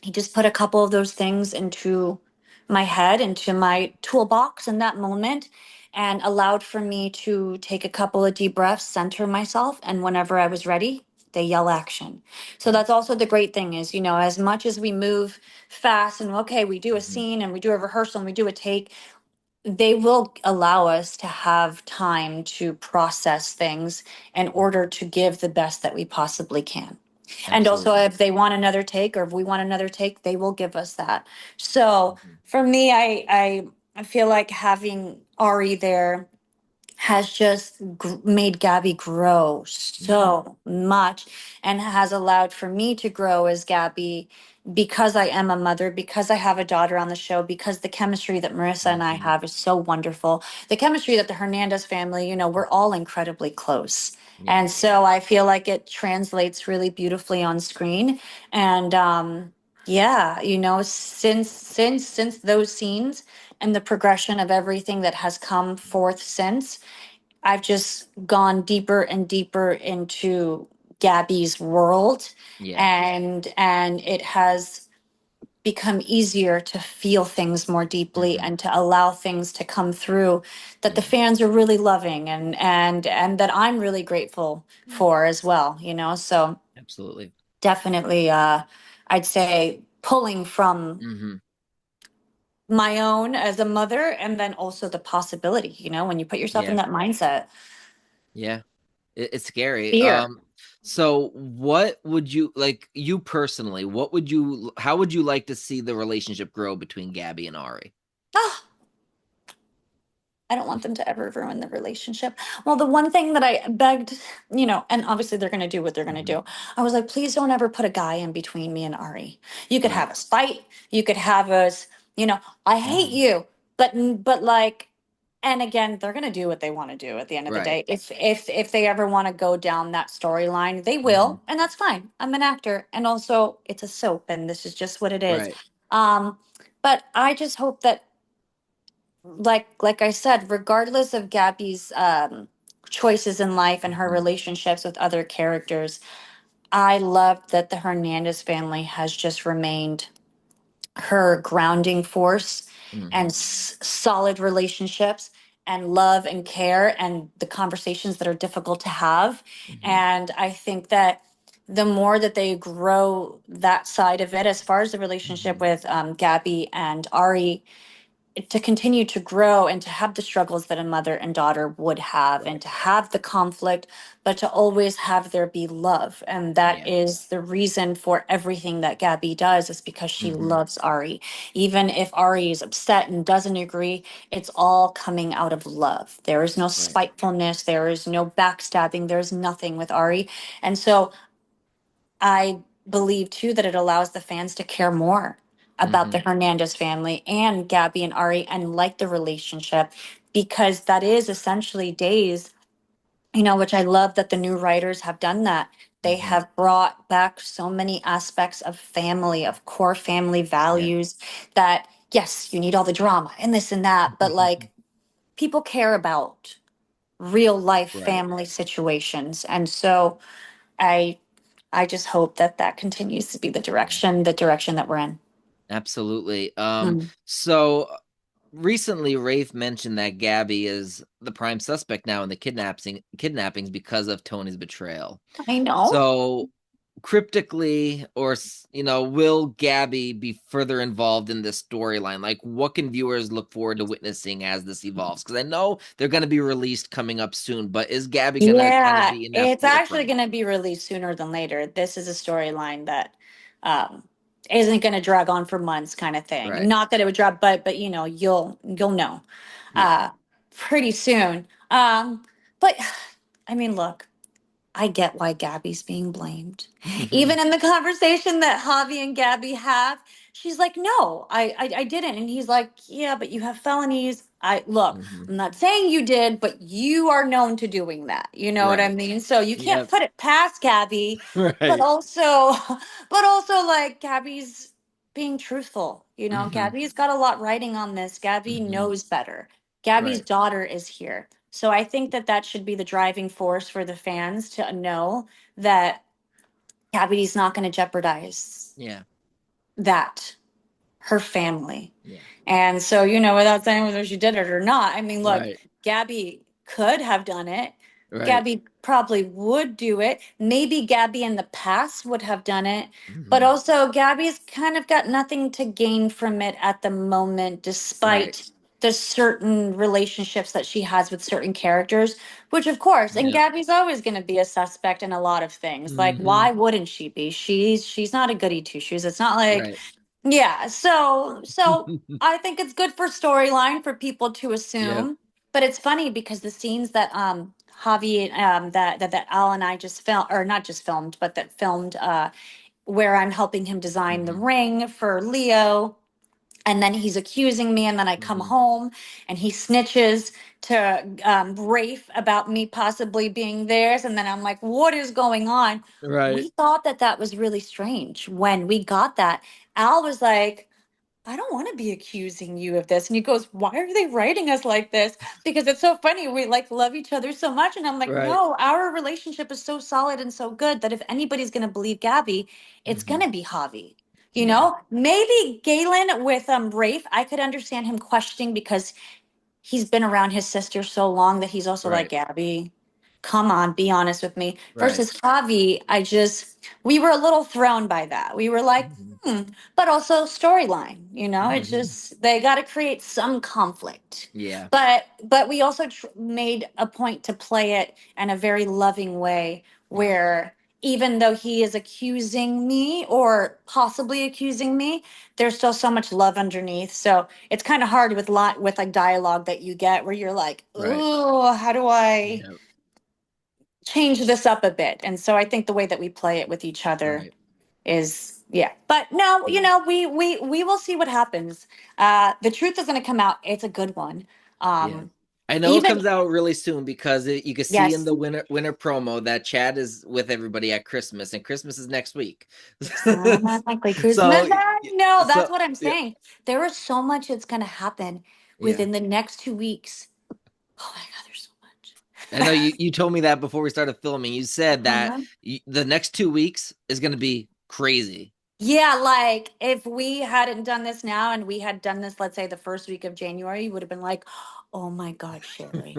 he just put a couple of those things into my head, into my toolbox in that moment, and allowed for me to take a couple of deep breaths, center myself, and whenever I was ready, they yell action. So Right. that's also the great thing is, as much as we move fast and okay, we do a Hmm. scene and we do a rehearsal and we do a take, they will allow us to have time to process things in order to give the best that we possibly can. And also, Absolutely. if they want another take or if we want another take, they will give us that. So Hmm. for me, I feel like having Ari there has just made Gabby grow Hmm. so much and has allowed for me to grow as Gabby because I am a mother, because I have a daughter on the show, because the chemistry that Marissa and I Hmm. have is so wonderful. The chemistry that the Hernandez family, we're all incredibly close. Yeah. And so I feel like it translates really beautifully on screen. And yeah, since those scenes and the progression of everything that has come forth since, I've just gone deeper and deeper into Gabby's world, Yeah. and it has become easier to feel things more deeply Hmm. and to allow things to come through that the Yeah, fans are really loving and that I'm really grateful for as well, you know? So absolutely. definitely I'd say pulling from Hmm. my own as a mother and then also the possibility, you know, when you put yourself in Yeah, that mindset. yeah. It's scary. Fear. So what would you like, you personally, what would you, how would you like to see the relationship grow between Gabby and Ari? Ah, I don't want them to ever ruin the relationship. Well, the one thing that I begged, you know, and obviously they're going to do what they're going to Hmm. do. I was like, please don't ever put a guy in between me and Ari. You could Right. have us fight. You could have us, you know, I hate Hmm. you, but like, and again, they're going to do what they want to do at the end of the Right. day. If they ever want to go down that storyline, they Hmm. will, and that's fine. I'm an actor, and also it's a soap, and this is just what it is. Right. Um, but I just hope that like I said, regardless of Gabby's choices in life and her Hmm. relationships with other characters, I love that the Hernandez family has just remained her grounding force and Hmm. solid relationships and love and care and the conversations that are difficult to have. Hmm. And I think that the more that they grow that side of it, as far as the relationship Hmm. with Gabby and Ari, to continue to grow and to have the struggles that a mother and daughter would have and Right. to have the conflict but to always have there be love, and that Yeah. is the reason for everything that Gabby does, is because she Hmm. loves Ari. Even if Ari is upset and doesn't agree, it's all coming out of love. There is no Right. spitefulness, there is no backstabbing, there's nothing with Ari. And so I believe too that it allows the fans to care more about Hmm. the Hernandez family and Gabby and Ari and like the relationship, because that is essentially days, you know, which I love that the new writers have done that. They Hmm. have brought back so many aspects of family, of core family Yeah. values that, yes, you need all the drama and this and that, but like people care about real life Right. family situations. And so I I just hope that that continues to be Yeah. the direction that we're in. Absolutely. Mm. So recently Rafe mentioned that Gabby is the prime suspect now in the kidnappings because of Tony's betrayal. I know. So cryptically, or will Gabby be further involved in this storyline? Like, what can viewers look forward to witnessing as this evolves? Because I know they're going to be released coming up soon, but is Gabby going to kind of Yeah, be in that it's actually forefront? going to be released sooner than later. This is a storyline that um, isn't going to drag on for months, kind of thing. Right. Not that it would drop, but you know, you'll know Yeah. uh, pretty soon. But I mean, look, I get why Gabby's being blamed. Hmm. Even in the conversation that Javi and Gabby have, she's like, "No, I didn't." And he's like, "Yeah, but you have felonies. I look, Hmm. I'm not saying you did, but you are known to doing that. You know what I Right. mean? So you can't Yep. put it past Gabby, but Right. also, but also like Gabby's being truthful. You know, Hmm. Gabby's got a lot writing on this. Gabby Hmm. knows better. Gabby's Right. daughter is here. So I think that that should be the driving force for the fans to know that Gabby's not going to jeopardize Yeah. that, her family. Yeah. And so, you know, without saying whether she did it or not, I mean, look, Right. Gabby could have done it. Right. Gabby probably would do it. Maybe Gabby in the past would have done it. But Hmm. also, Gabby's kind of got nothing to gain from it at the moment, Right. despite the certain relationships that she has with certain characters, which, of course, and Yep. Gabby's always going to be a suspect in a lot of things. Like, Hmm. why wouldn't she be? She's not a goody two shoes. It's not like, Right. yeah, so I think it's good for storyline for people to Yep. assume. But it's funny because the scenes that Javi that Al and I just filmed, or not just filmed, but that filmed where I'm helping him design the Hmm. ring for Leo, and then he's accusing me, and then I come Hmm. home and he snitches to Rafe about me possibly being theirs, and then I'm like, what is going on? Right. We thought that that was really strange when we got that. Al was like, I don't want to be accusing you of this. And he goes, why are they writing us like this? Because it's so funny. We like love each other so much. And I'm like, Right. no, our relationship is so solid and so good that if anybody's going to believe Gabby, it's going Hmm. to be Javi. You Yeah. know, maybe Galen with Rafe, I could understand him questioning because he's been around his sister so long that he's also like, Right. Gabby, come on, be honest with me. Right. Versus Javi, we were a little thrown by that. We were like, Mhm. but also storyline, it's Mhm. just, they got to create some conflict. Yeah. But we also made a point to play it in a very loving way Yeah. where even though he is accusing me or possibly accusing me, there's still so much love underneath. So it's kind of hard with like dialogue that you get where you're like, Right. oh, how do I Yeah. change this up a bit? And so I think the way that we play it with each other Right. is, yeah. But no, Yeah. we will see what happens. The truth is going to come out. It's a good one. Yeah. Um, I know it even comes out really soon because you can see in yes. the winter promo that Chad is with everybody at Christmas, and Christmas is next week. It's not likely Christmas. So, No, so that's what I'm yeah, saying. There is so much that's going to happen yeah. within the next 2 weeks. Oh my God, there's I so know much. you told me that before we started filming. You said that Uh-huh. the next 2 weeks is going to be crazy. Yeah, like if we hadn't done this now and we had done this, let's say the first week of January, you would have been like, oh my God, Sherry.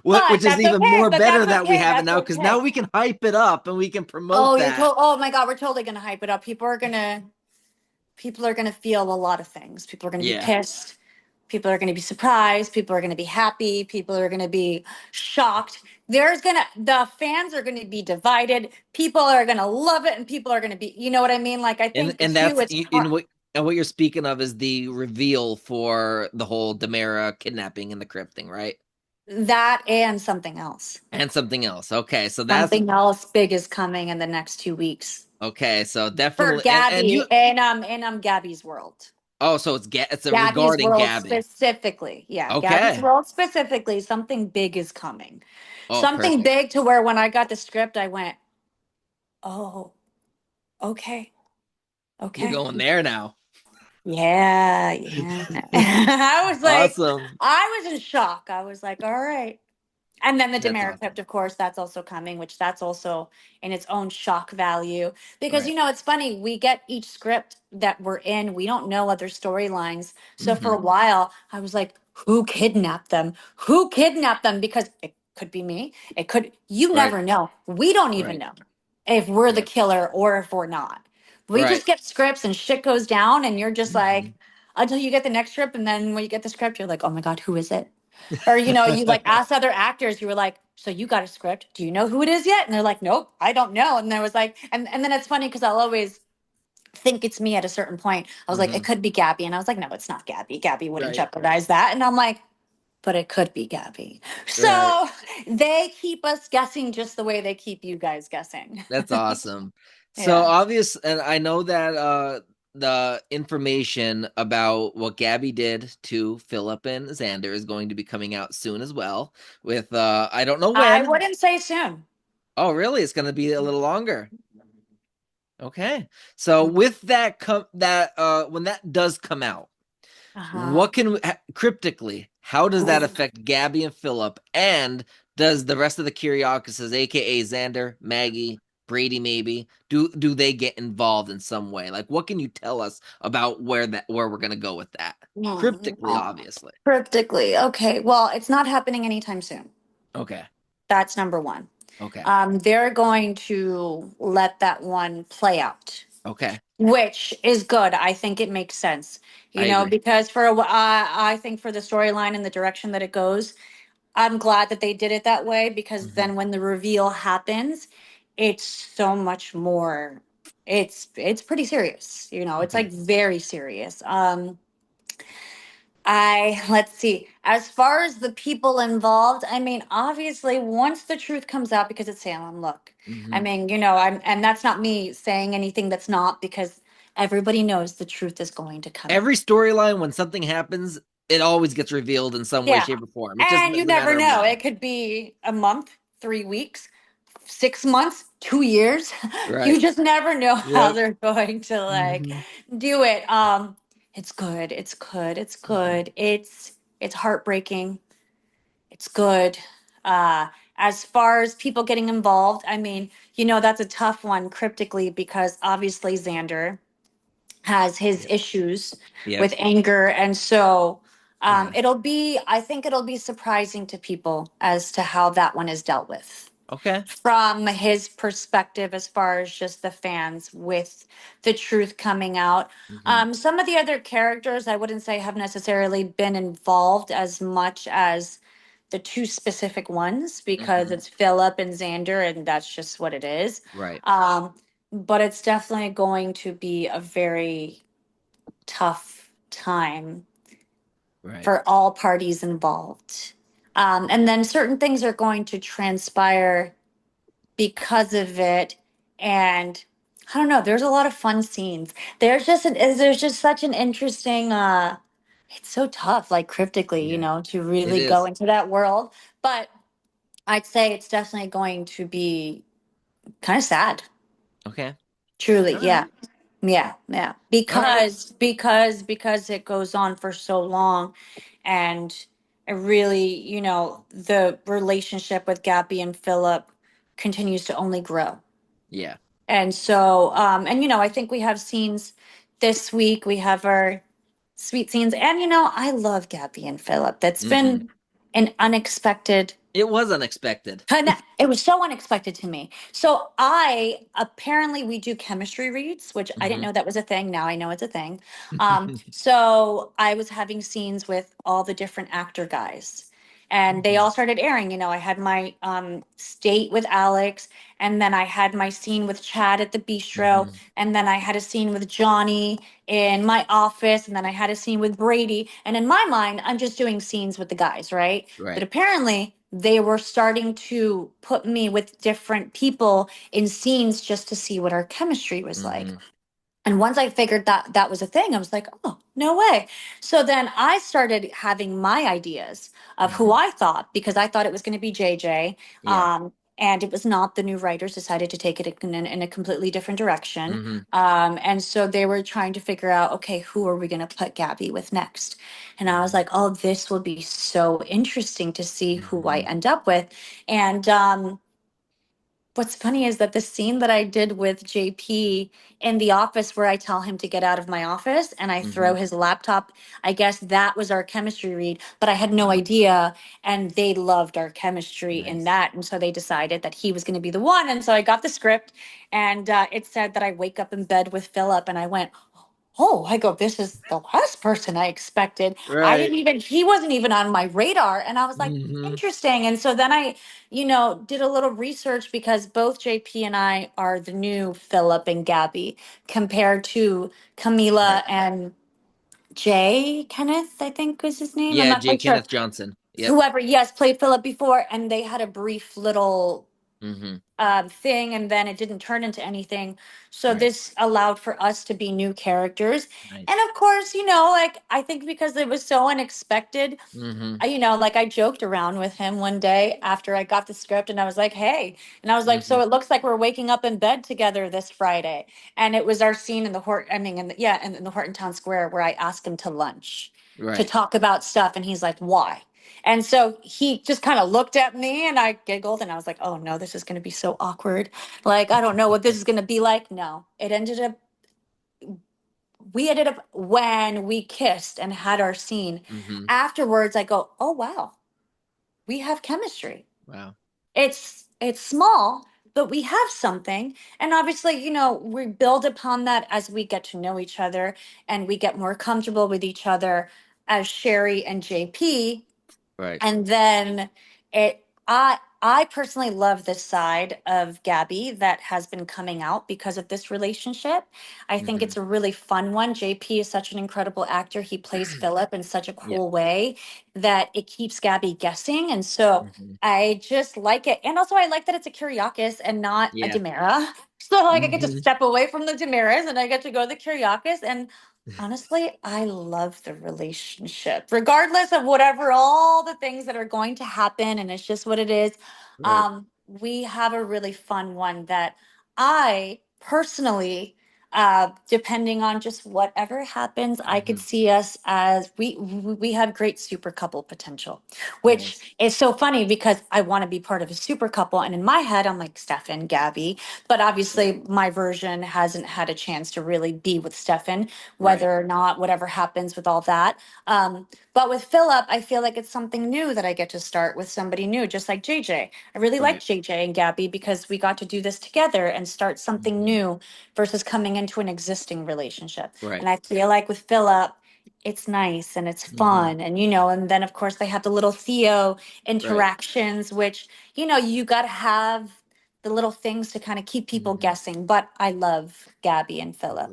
But Which is that's even okay. more But better that's that we okay. have it That's now because now okay. we can hype it up and we can promote Oh, that. oh my God, we're totally gonna hype it up. People are gonna feel a lot of things. People are gonna be Yeah. pissed. People are gonna be surprised. People are gonna be happy. People are gonna be shocked. The fans are gonna be divided. People are gonna love it and people are gonna be, you know what I mean? Like I And think and too, that's it's in what and what you're speaking of is the reveal for the whole Demera kidnapping and the crypt thing, right? that and something else. And something else. Okay, so that's Something else big is coming in the next 2 weeks okay. So for definitely, and you. Gabby and Gabby's world. Oh, so it's a Gabby's regarding world Gabby. specifically. Yeah, Gabby's Okay. world specifically, something big is coming. Oh, Something perfect. big to where when I got the script, I went, oh, okay, You're okay. going there now. Yeah, yeah. I was like, Awesome. I was in shock. I was like, all right. And then the That's demerit awesome. crypt, of course, that's also coming, which that's also in its own shock value. Because, Right. it's funny, we get each script that we're in, we don't know other storylines. So for Hmm. a while, I was like, who kidnapped them? Who kidnapped them? Because it could be me. You Right. never know. We don't even Right. know if we're the Right. killer or if we're not. We Right. just get scripts and shit goes down, and you're just like, Hmm. until you get the next script. And then when you get the script, you're like, oh my God, who is it? Or, you like asked other actors, you were like, so you got a script. Do you know who it is yet? And they're like, nope, I don't know. And there was like, and then it's funny because I'll always think it's me at a certain point. I was like, it Hmm. could be Gabby. And I was like, no, it's not Gabby. Gabby wouldn't Right. jeopardize that. And I'm like, but it could be Gabby. Right. So they keep us guessing just the way they keep you guys guessing. That's awesome. So Yeah. obvious, and I know that the information about what Gabby did to Philip and Xander is going to be coming out soon as well. With I don't know I when. wouldn't say soon. Oh, really? It's going to be a little longer. Okay. So with that when that does come out, Uh-huh. what cryptically, how does that affect Gabby and Philip? And does the rest of the Kiriakis, aka Xander, Maggie, Brady, maybe do they get involved in some way? Like, what can you tell us about where we're gonna go with that? Cryptically, obviously. Cryptically. Okay. Well, it's not happening anytime soon. Okay. That's number one. Okay. They're going to let that one play out, Okay. which is good. I think it makes sense, I agree. because I think for the storyline and the direction that it goes, I'm glad that they did it that way because Hmm. then when the reveal happens, it's so much more. It's pretty serious. It's Okay. like very serious. Let's see. As far as the people involved, I mean, obviously, once the truth comes out, because it's Salem, look, I Hmm. mean, and that's not me saying anything that's not, because everybody knows the truth is going to come out. Every storyline, when something happens, it always gets revealed in some way, Yeah. shape, or form. It just And you doesn't never matter know. when. It could be a month, 3 weeks, 6 months, 2 years. Right. You just never know how Yep. they're going to like Hmm. do it. It's good. It's good. It's Hmm. good. It's heartbreaking. It's good. Uh, as far as people getting involved, I mean, that's a tough one cryptically because obviously Xander. has his Yep. issues Yep. with anger. And so Yeah. I think it'll be surprising to people as to how that one is dealt with Okay. from his perspective, as far as just the fans with the truth coming out. Hmm. Some of the other characters I wouldn't say have necessarily been involved as much as the two specific ones, because Hmm. it's Philip and Xander, and that's just what it is. Right. But it's definitely going to be a very tough time Right. for all parties involved. And then certain things are going to transpire because of it. And I don't know, there's a lot of fun scenes. There's just such an interesting it's so tough, like cryptically, Yeah. to It really go is. into that world. But I'd say it's definitely going to be kind of sad. Okay. Truly, All yeah. right. Yeah. All right. Because it goes on for so long, and it really, the relationship with Gabby and Philip continues to only grow. Yeah. And so, and I think we have scenes this week. We have our sweet scenes, and I love Gabby and Philip. That's Hmm. been an unexpected. It was unexpected. It was so unexpected to me. So I apparently we do chemistry reads, which I didn't Hmm. know that was a thing. Now I know it's a thing. So I was having scenes with all the different actor guys, and they Hmm. all started airing. I had my date with Alex, and then I had my scene with Chad at the bistro, Hmm. and then I had a scene with Johnny in my office, and then I had a scene with Brady. And in my mind, I'm just doing scenes with the guys, right? But Right. apparently, they were starting to put me with different people in scenes just to see what our chemistry was like. Hmm. And once I figured that that was a thing, I was like, oh, no way. So then I started having my ideas of who Hmm. I thought, because I thought it was going to be JJ. Yeah. And it was not. The new writers decided to take it in a completely different direction. Hmm. And so they were trying to figure out, okay, who are we going to put Gabby with next? And I was Hmm. like, oh, this will be so interesting to see who I Hmm. end up with. And what's funny is that the scene that I did with JP in the office, where I tell him to get out of my office and I throw Hmm. his laptop, I guess that was our chemistry read, but I had no Wow. idea. And they loved our chemistry in Nice. that. And so they decided that he was going to be the one. And so I got the script, and it said that I wake up in bed with Philip, and I went, oh, I go, this is the last person I expected. Right. He wasn't even on my radar. And I was like, Hmm. interesting. And so then I, did a little research, because both JP and I are the new Philip and Gabby, compared to Right. Camila and Jay Kenneth, I think was his name. I'm Yeah, not J. quite sure. Kenneth Johnson. Yep. Whoever, yes, played Philip before. And they had a brief little Hmm. thing, and then it didn't turn into anything. So Right. this allowed for us to be new characters. And Nice. of course, like, I think because it was so unexpected, Hmm. like, I joked around with him one day after I got the script, and I was like, hey, and I was like, Hmm. so it looks like we're waking up in bed together this Friday. And it was our scene in the in the Horton Town Square, where I asked him to lunch to Right. talk about stuff, and he's like, why? And so he just kind of looked at me, and I giggled, and I was like, oh no, this is going to be so awkward. Like, I don't know what this is going to be like. No, we ended up, when we kissed and had our scene, Hmm. afterwards, I go, oh wow, we have chemistry. Wow. It's small, but we have something. And obviously, we build upon that as we get to know each other, and we get more comfortable with each other as Sherry and JP. Right. And then I personally love this side of Gabby that has been coming out because of this relationship. I think Hmm. it's a really fun one. JP is such an incredible actor. He plays Philip in such a Yeah. cool way that it keeps Gabby guessing. And so Hmm. I just like it. And also I like that it's a Kyriakis and not a Yeah. Demera. So like I get to Hmm. step away from the Demeras, and I get to go to the Kyriakis. And honestly, I love the relationship, regardless of whatever, all the things that are going to happen, and it's just what it is. Right. We have a really fun one that I personally Depending on just whatever happens, I could Hmm. see us as we have great super couple potential, Nice. which is so funny because I want to be part of a super couple, and in my head I'm like Stefan, Gabby, but Right. obviously my version hasn't had a chance to really be with Stefan, Right. whether or not whatever happens with all that. But with Philip, I feel like it's something new that I get to start with somebody new, just like JJ. I really like Right. JJ and Gabby because we got to do this together and start something Hmm. new versus coming into an existing relationship. Right. And I feel like with Philip, it's nice and it's Hmm. fun. And, and then of course they have the little Theo Right. interactions, which, you got to have the little things to kind of keep people Hmm. guessing. But I love Gabby and Philip.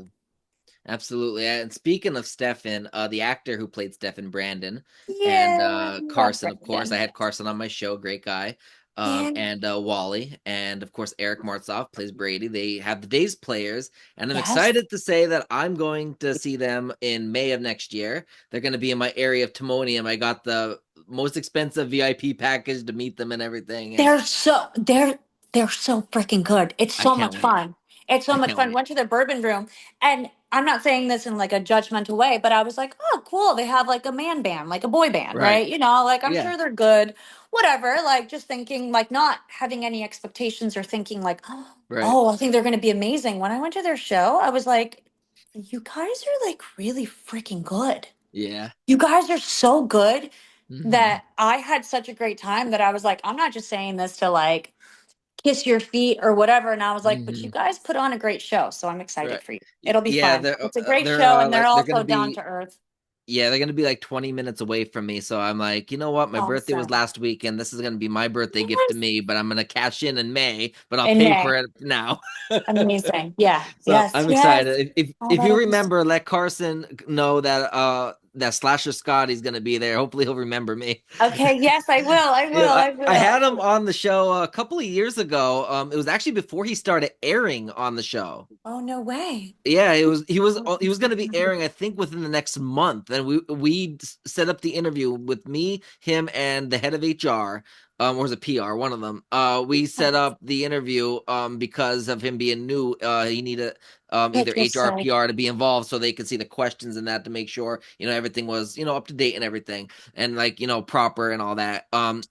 Absolutely. And speaking of Stefan, the actor who played Stefan Brandon, and Yeah, love Carson, of course, I Brendan. had Carson on my show, great guy. Yeah. And Wally, and of course Eric Martzoff plays Brady. They have the Days Players, and I'm Yes. excited to say that I'm going to see them in May of next year. They're going to be in my area of Timonium. I got the most expensive VIP package to meet them and everything, and They're so freaking good. It's I so can't much wait. fun. It's so I much can't fun. wait. Went to their bourbon room, and I'm not saying this in like a judgmental way, but I was like, oh, cool. They have like a man band, like a boy band, Right. right? Like I'm Yeah. sure they're good. Whatever. Like just thinking, like not having any expectations or thinking like, Right. oh, I think they're going to be amazing. When I went to their show, I was like, you guys are like really freaking good. Yeah. You guys are so good Hmm. that I had such a great time that I was like, I'm not just saying this to like kiss your feet or whatever. And I was like, but you Hmm. guys put on a great show. So I'm excited Right. for you. It'll be Yeah, fun. they're It's a great they're show and they're like they're gonna also down be to earth. yeah, they're gonna be like 20 minutes away from me. So I'm like, you know what? My birthday was Awesome. last week, and this is gonna be my birthday gift to Yes. me, but I'm gonna cash in May, but I'll In pay May. for it now. Amazing. Yeah. So Yes. I'm Yes. excited. Oh, If you that'll be so. remember, let Carson know that that Slasher Scotty's gonna be there. Hopefully he'll remember me. Okay. Yes, I will. I Yeah, will. I I had him will. on the show a couple of years ago. It was actually before he started airing on the show. Oh, no way. Yeah, he was going to be airing, I think, within the next month, and we set up the interview with me, him, and the head of HR, or was it PR, one of them. We set up the interview because of him being new. He needed either Like you HR, said. PR to be involved so they could see the questions and that to make sure everything was up to date and everything and like proper and all that. Totally.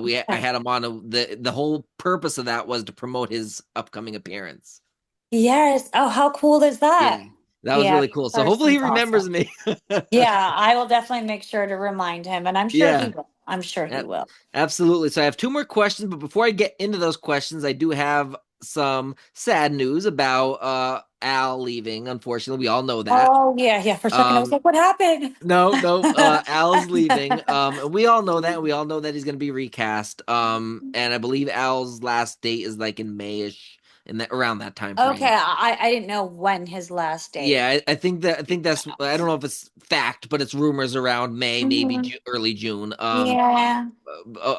We I Yeah. had him on the whole purpose of that was to promote his upcoming appearance. Yes. Oh, how cool is Yeah, that? that was Yeah. really cool. So hopefully he Carson's remembers awesome. me. Yeah, I will definitely make sure to remind him, and I'm sure he Yeah, will. I'm sure he a- will. absolutely. So I have two more questions, but before I get into those questions, I do have some sad news about Al leaving. Unfortunately, we all know that. Oh, yeah, yeah. For a second, I was Um, like, what happened? no, no, Al's leaving. And we all know that. And we all know that he's going to be recast. And I believe Al's last date is like in Mayish, in that around that time Okay, frame. I didn't know when his last date. Yeah, I think that's I don't know if it's fact, but it's rumors around May, maybe Mhm. Early June. Yeah,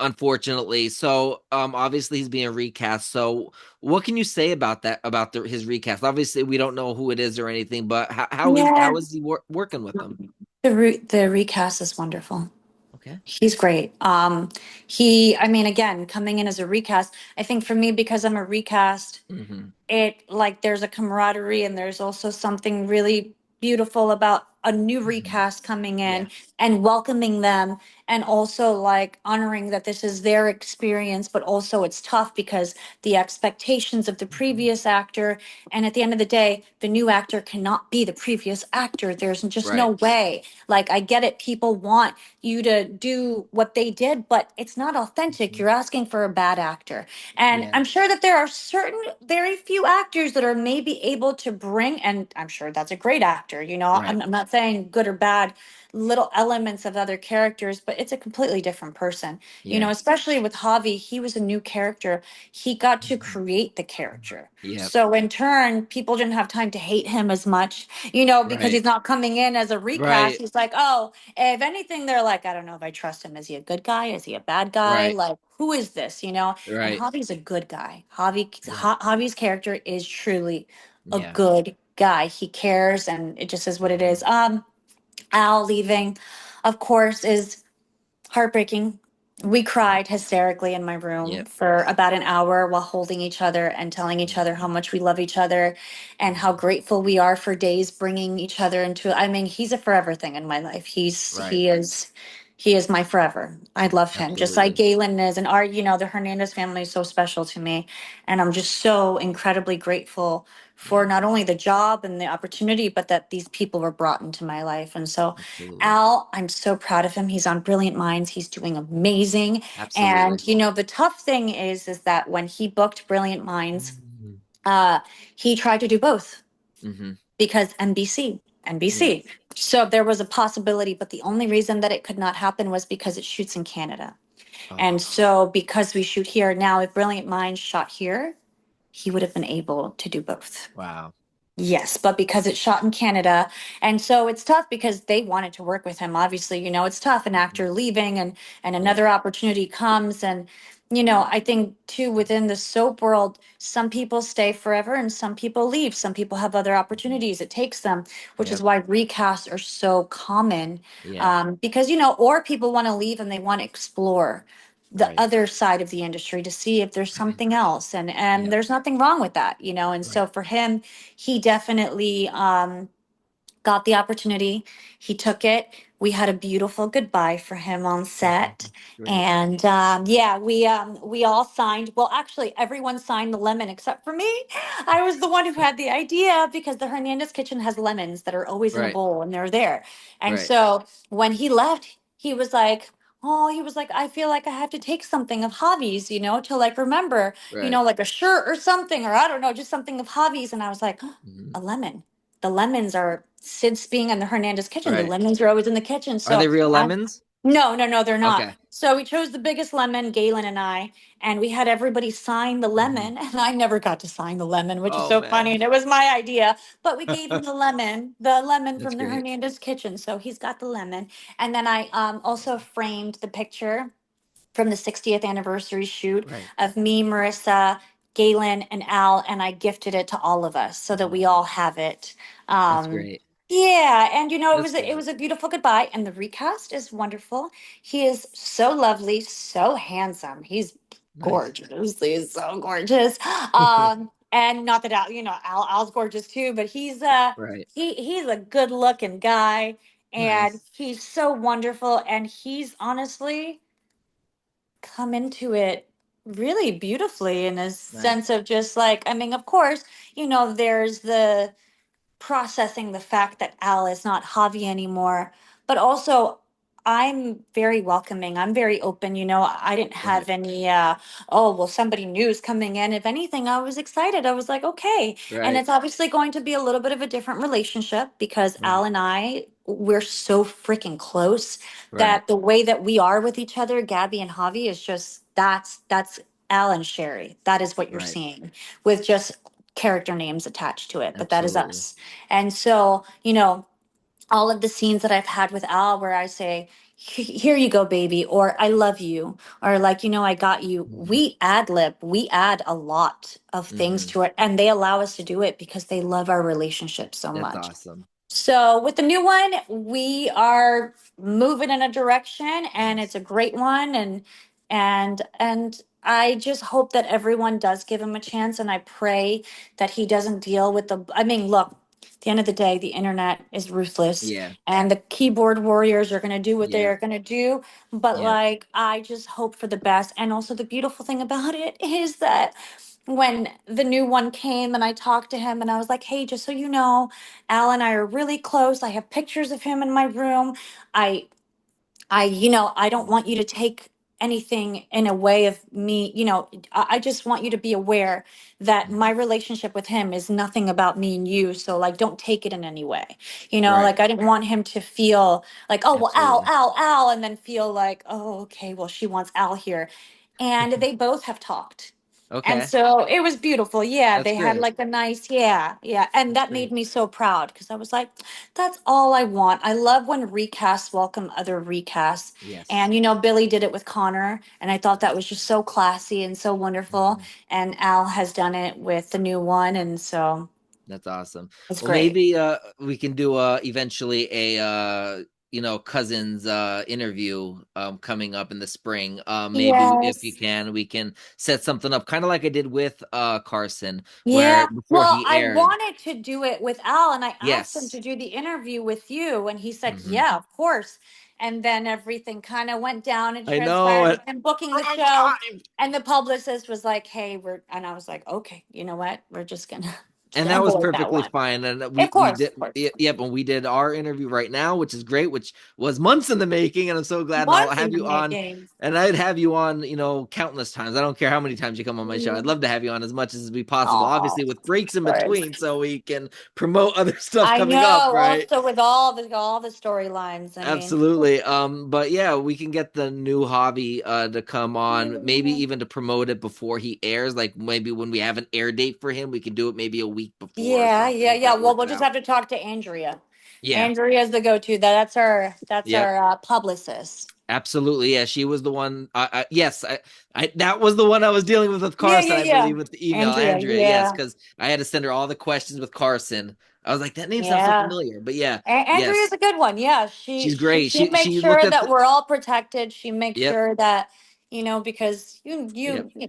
Unfortunately, so obviously he's being recast. So what can you say about that about his recast? Obviously, we don't know who it is or anything, but yeah. how is he working with them? The recast is wonderful. Okay. He's great. I mean, again, coming in as a recast, I think for me, because I'm a recast, Hmm. it like there's a camaraderie and there's also something really beautiful about a new Hmm. recast coming Yeah. in and welcoming them and also like honoring that this is their experience, but also it's tough because the expectations of the Hmm. previous actor, and at the end of the day the new actor cannot be the previous actor. There's just no Right. way. Like, I get it, people want you to do what they did, but it's not authentic. Mhm. You're asking for a bad actor. And Yeah. I'm sure that there are certain, very few actors that are maybe able to bring, and I'm sure that's a great actor, Right. I'm not saying good or bad, little elements of other characters, but it's a completely different person. Yeah. Especially with Javi, he was a new character. He got to Hmm. create the character. Yep. So in turn, people didn't have time to hate him as much, because Right. he's not coming in as a recast. Right. He's like, oh, if anything, they're like, I don't know if I trust him. Is he a good guy? Is he a bad guy? Right. Like, who is this? And Right. Javi's a good guy. Yeah. Javi's character is truly a Yeah. good guy. He cares, and it just is what it is. Hmm. Al leaving, of course, is heartbreaking. We cried hysterically in my room Yep. for about an hour while holding each other and telling each other how much we love each other and how Mhm. grateful we are for days bringing each other into. I mean, he's a forever thing in my life. Right. He is my forever. I love him. Just like Absolutely. Galen is, and our, the Hernandez family is so special to me. And I'm just so incredibly grateful for Yeah. not only the job and the opportunity, but that these people were brought into my life. And so Absolutely. Al, I'm so proud of him. He's on Brilliant Minds. He's doing amazing. Absolutely. And the tough thing is that when he booked Brilliant Minds, Mhm. uh, he tried to do both Mhm. because NBC, Yeah. NBC. So there was a possibility, but the only reason that it could not happen was because it shoots in Canada. And Oh, so because we shoot here now, if Brilliant Minds shot here, he would have been able to do both. wow. Yes, but because it's shot in Canada. And so it's tough because they wanted to work with him. Obviously, it's tough an Mhm. actor leaving and Right. another opportunity comes and I think too within the soap world, some people stay forever and some people leave. Some people have other Mhm. opportunities. It takes them, which is Yep. why recasts are so common. Yeah. Because or people want to leave and they want to explore the Right. other side of the industry to see if there's something else and Yep. there's nothing wrong with that, and Right. so for him he definitely got the opportunity. He took it. We had a beautiful goodbye for him on set. Mhm. Great. And yeah, we all signed. Well, actually, everyone signed the lemon except for me. I was the one who had the idea because the Hernandez kitchen has lemons that are always in a Right. bowl and they're there. And Right. so when he left, he was like, oh, he was like, I feel like I have to take something of Javi's, to like remember, Right. like a shirt or something, or I don't know, just something of Javi's. And I was like, Mhm. a lemon. The lemons are since being in the Hernandez kitchen, the Right. lemons are always in the kitchen. Are they So real I lemons? no, no, no, they're not. Okay. So we chose the biggest lemon, Galen and I, and we had everybody sign the Mhm. lemon, and I never got to sign the lemon, which is Oh so funny. man. And it was my idea, but we gave him the lemon That's from the great. Hernandez kitchen. So he's got the lemon. And then I also framed the picture from the 60th anniversary shoot Right. of me, Marissa, Galen, and Al, and I gifted it to all of us so that we Oh, all have it. that's Um, great. yeah, and it That's was it great. was a beautiful goodbye, and the recast is wonderful. He is so lovely, so handsome. He's Nice. gorgeous. He's so gorgeous. And not that Al's gorgeous too, but Right. he's a good looking guy, and Nice. he's so wonderful, and he's honestly come into it really beautifully in a Nice. sense of just like, I mean, of course, there's the processing the fact that Al is not Javi anymore, but also I'm very welcoming. I'm very open. I didn't Right. have any, oh, well, somebody new's coming in. If anything, I was excited. I was like, okay. And Right. it's obviously going to be a little bit of a different relationship because Al Right. and we're so freaking close Right. that the way that we are with each other, Gabby and Javi, is just that's Al and Sherry. That is what you're Right. seeing with just character names attached to it, but that is Absolutely. us. And so, all of the scenes that I've had with Al where I say, Here you go, baby," or "I love you," or like, "I got you." Mhm. We ad lib, we add a lot of things Mhm. to it, and they allow us to do it because they love our relationship so That's much. awesome. So with the new one, we are moving in a direction and Nice. it's a great one and I just hope that everyone does give him a chance and I pray that he doesn't deal with I mean, look, at the end of the day, the internet is ruthless Yeah. and the keyboard warriors are going to do what they Yeah. are going to do, but Yeah. like I just hope for the best. And also the beautiful thing about it is that when the new one came and I talked to him and I was like, "Hey, just so you know, Al and I are really close. I have pictures of him in my room. I I don't want you to take anything in a way of me, I just want you to be aware that my Mhm. relationship with him is nothing about me and you. So like don't take it in any way. Right. Like I didn't want him to feel like, oh well, Al, Absolutely. Al, Al, and then feel like, oh, okay, well, she wants Al here. And they both have talked. And Okay. so it was beautiful. Yeah, That's they had great. like a nice, yeah, yeah. And That's that made great. me so proud because I was like, that's all I want. I love when recasts welcome other recasts. Yes. And, Billy did it with Connor. And I thought that was just so classy and so wonderful. Mhm. And Al has done it with the new one. And so That's awesome. it's Well, great. maybe we can do eventually a cousin's interview coming up in the spring. Maybe if you Yes. can, we can set something up, kind of like I did with Carson, Yeah. where before Well, he I aired. wanted to do it with Al and I asked him Yes. to do the interview with you and he said, Hmm. "Yeah, of course." And then everything kind of went down and I know. transpired with him booking the Wrong show. time. And the publicist was like, "Hey, and I was like, "Okay, you know what? We're just And gonna that was avoid that perfectly one." fine. And Of we course, did, of course. yep. And we did our interview right now, which is great, which was months in the making. And I'm so glad. And I'll Months have in the you on. making. And I'd have you on, countless times. I don't care how many times you come on my show. I'd Mm. love to have you on as much as be possible. Oh, Obviously, with breaks in of course. between, so we can promote other stuff I coming up, know. right? Also, with all the storylines. I mean, Absolutely. But yeah, we can get the new hobby to come on, maybe yeah, even to promote it before he airs. Like maybe when we have an air date for him, we can do it maybe a week before or yeah, something yeah, if yeah. that Well, works we'll just out. have to talk to Andrea. Yeah. Andrea's the go-to. That's Yep. our publicist. Absolutely. Yeah, she was the one. Yes, that was the one I was dealing with Yeah, Carson, yeah, I yeah. believe, with the email, Andrea, Andrea. Yes, yeah, because I had to send her all the questions with Carson. I was like, that name sounds so yeah. familiar. But yeah, Andrea's yes, a good one. Yeah, she she's she great. she makes She looked sure at that the. we're all protected. She makes Yep. sure that because Yep. you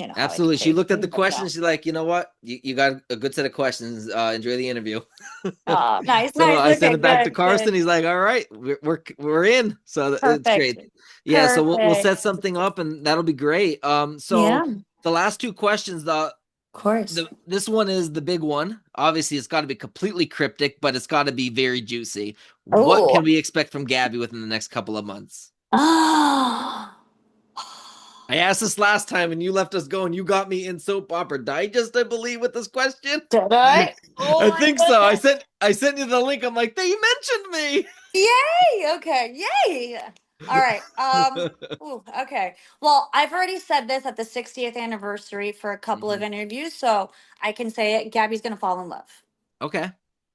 know how I can Absolutely. She say looked at the things like questions. that. She's like, you know what? You got a good set of questions. Enjoy the interview. Oh, nice, So nice. I sent Okay, it back to good, Carson. good. He's like, all right, we're in. So it's Perfect. great. Yeah. So we'll Perfect. set something up and that'll be great. So Yeah, of the last two questions, course. this one is the big one. Obviously, it's got to be completely cryptic, but it's got to be very juicy. What Oh. can we expect from Gabby within the next couple of months? Ah. I asked this last time and you left us going. You got me in soap opera digest, I believe, with this question. Did I? Oh I my think so. goodness. I sent you the link. I'm like, they mentioned me. Yay! Okay, yay! All right. Ooh, okay. Well, I've already said this at the 60th anniversary for a couple of Hmm. interviews, so I can say it. Gabby's gonna fall in love. Okay.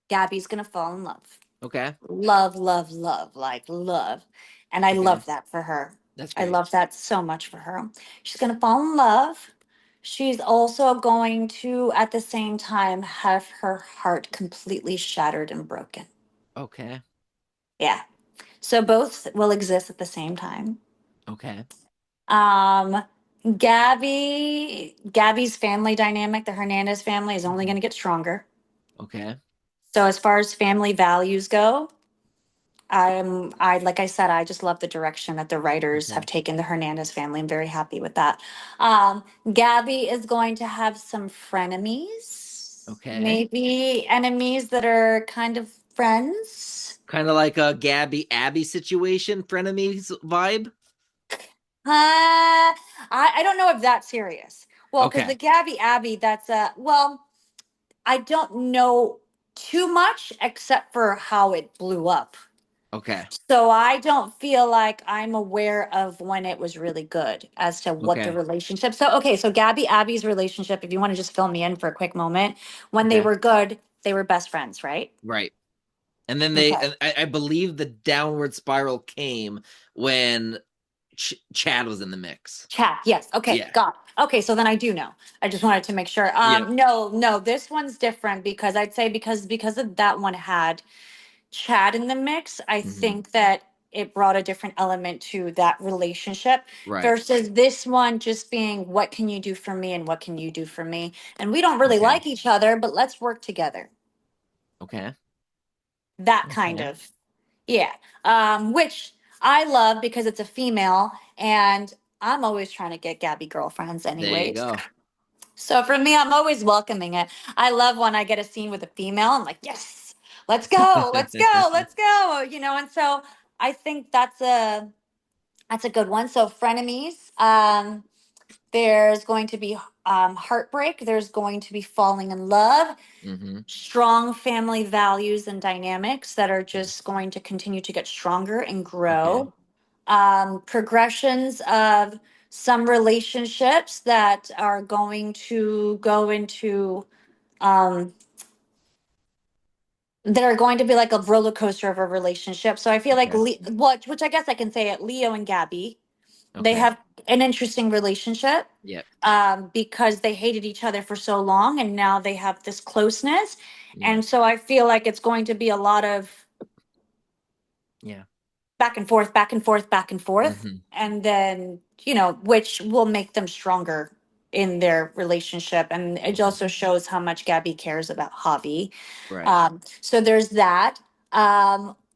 Gabby's gonna fall in love. Okay. Love, love, love, like love. And I Okay. love that for her. That's I great. love that so much for her. She's gonna fall in love. She's also going to, at the same time, have her heart completely shattered and broken. Okay. Yeah. So both will exist at the same time. Okay. Um, Gabby's family dynamic, the Hernandez family, is only going Mhm. to get stronger. Okay. So as far as family values go, like I said, I just love the direction that the writers Okay. have taken the Hernandez family. I'm very happy with that. Gabby is going to have some frenemies, Okay. maybe enemies that are kind of friends. Kind of like a Gabby Abby situation, frenemies vibe. I don't know if that's serious. Well, because the Okay. Gabby Abbey, well, I don't know too much except for how it blew up. Okay. So I don't feel like I'm aware of when it was really good as to what the Okay. relationship. So okay, so Gabby Abby's relationship, if you want to just fill me in for a quick moment, when they Okay. were good, they were best friends, right? Right. And then Okay. and I believe the downward spiral came when Chad was in the mix. Chat. Yes. Okay. Yeah. Got it. Okay. So then I do know. I just wanted to make sure. Yeah. No, no, this one's different because I'd say because of that one had Chad in the mix. I Hmm. think that it brought a different element to that relationship Right. versus this one just being what can you do for me and what can you do for me? And we don't really Okay. like each other, but let's work together. Okay. That kind Okay. of. Yeah. Which I love because it's a female and I'm always trying to get Gabby girlfriends There you anyways. go. So for me, I'm always welcoming it. I love when I get a scene with a female. I'm like, yes, let's go, let's go, let's go. And so I think that's a good one. So frenemies. There's going to be heartbreak. There's going to be falling in love. Hmm. Strong family values and dynamics that are just going to continue to get stronger and Okay. grow. Progressions of some relationships that are going to go into um, that are going to be like a roller coaster of a relationship. So I feel like Okay. which I guess I can say it. Leo and Gabby, they Okay. have an interesting relationship Yep. because they hated each other for so long, and now they have this closeness. Yeah. And so I feel like it's going to be a lot of Yeah. back and forth, back and forth, back and forth. Hmm. And then, which will make them stronger in their relationship. And it Hmm. also shows how much Gabby cares about Javi. Right. So there's that.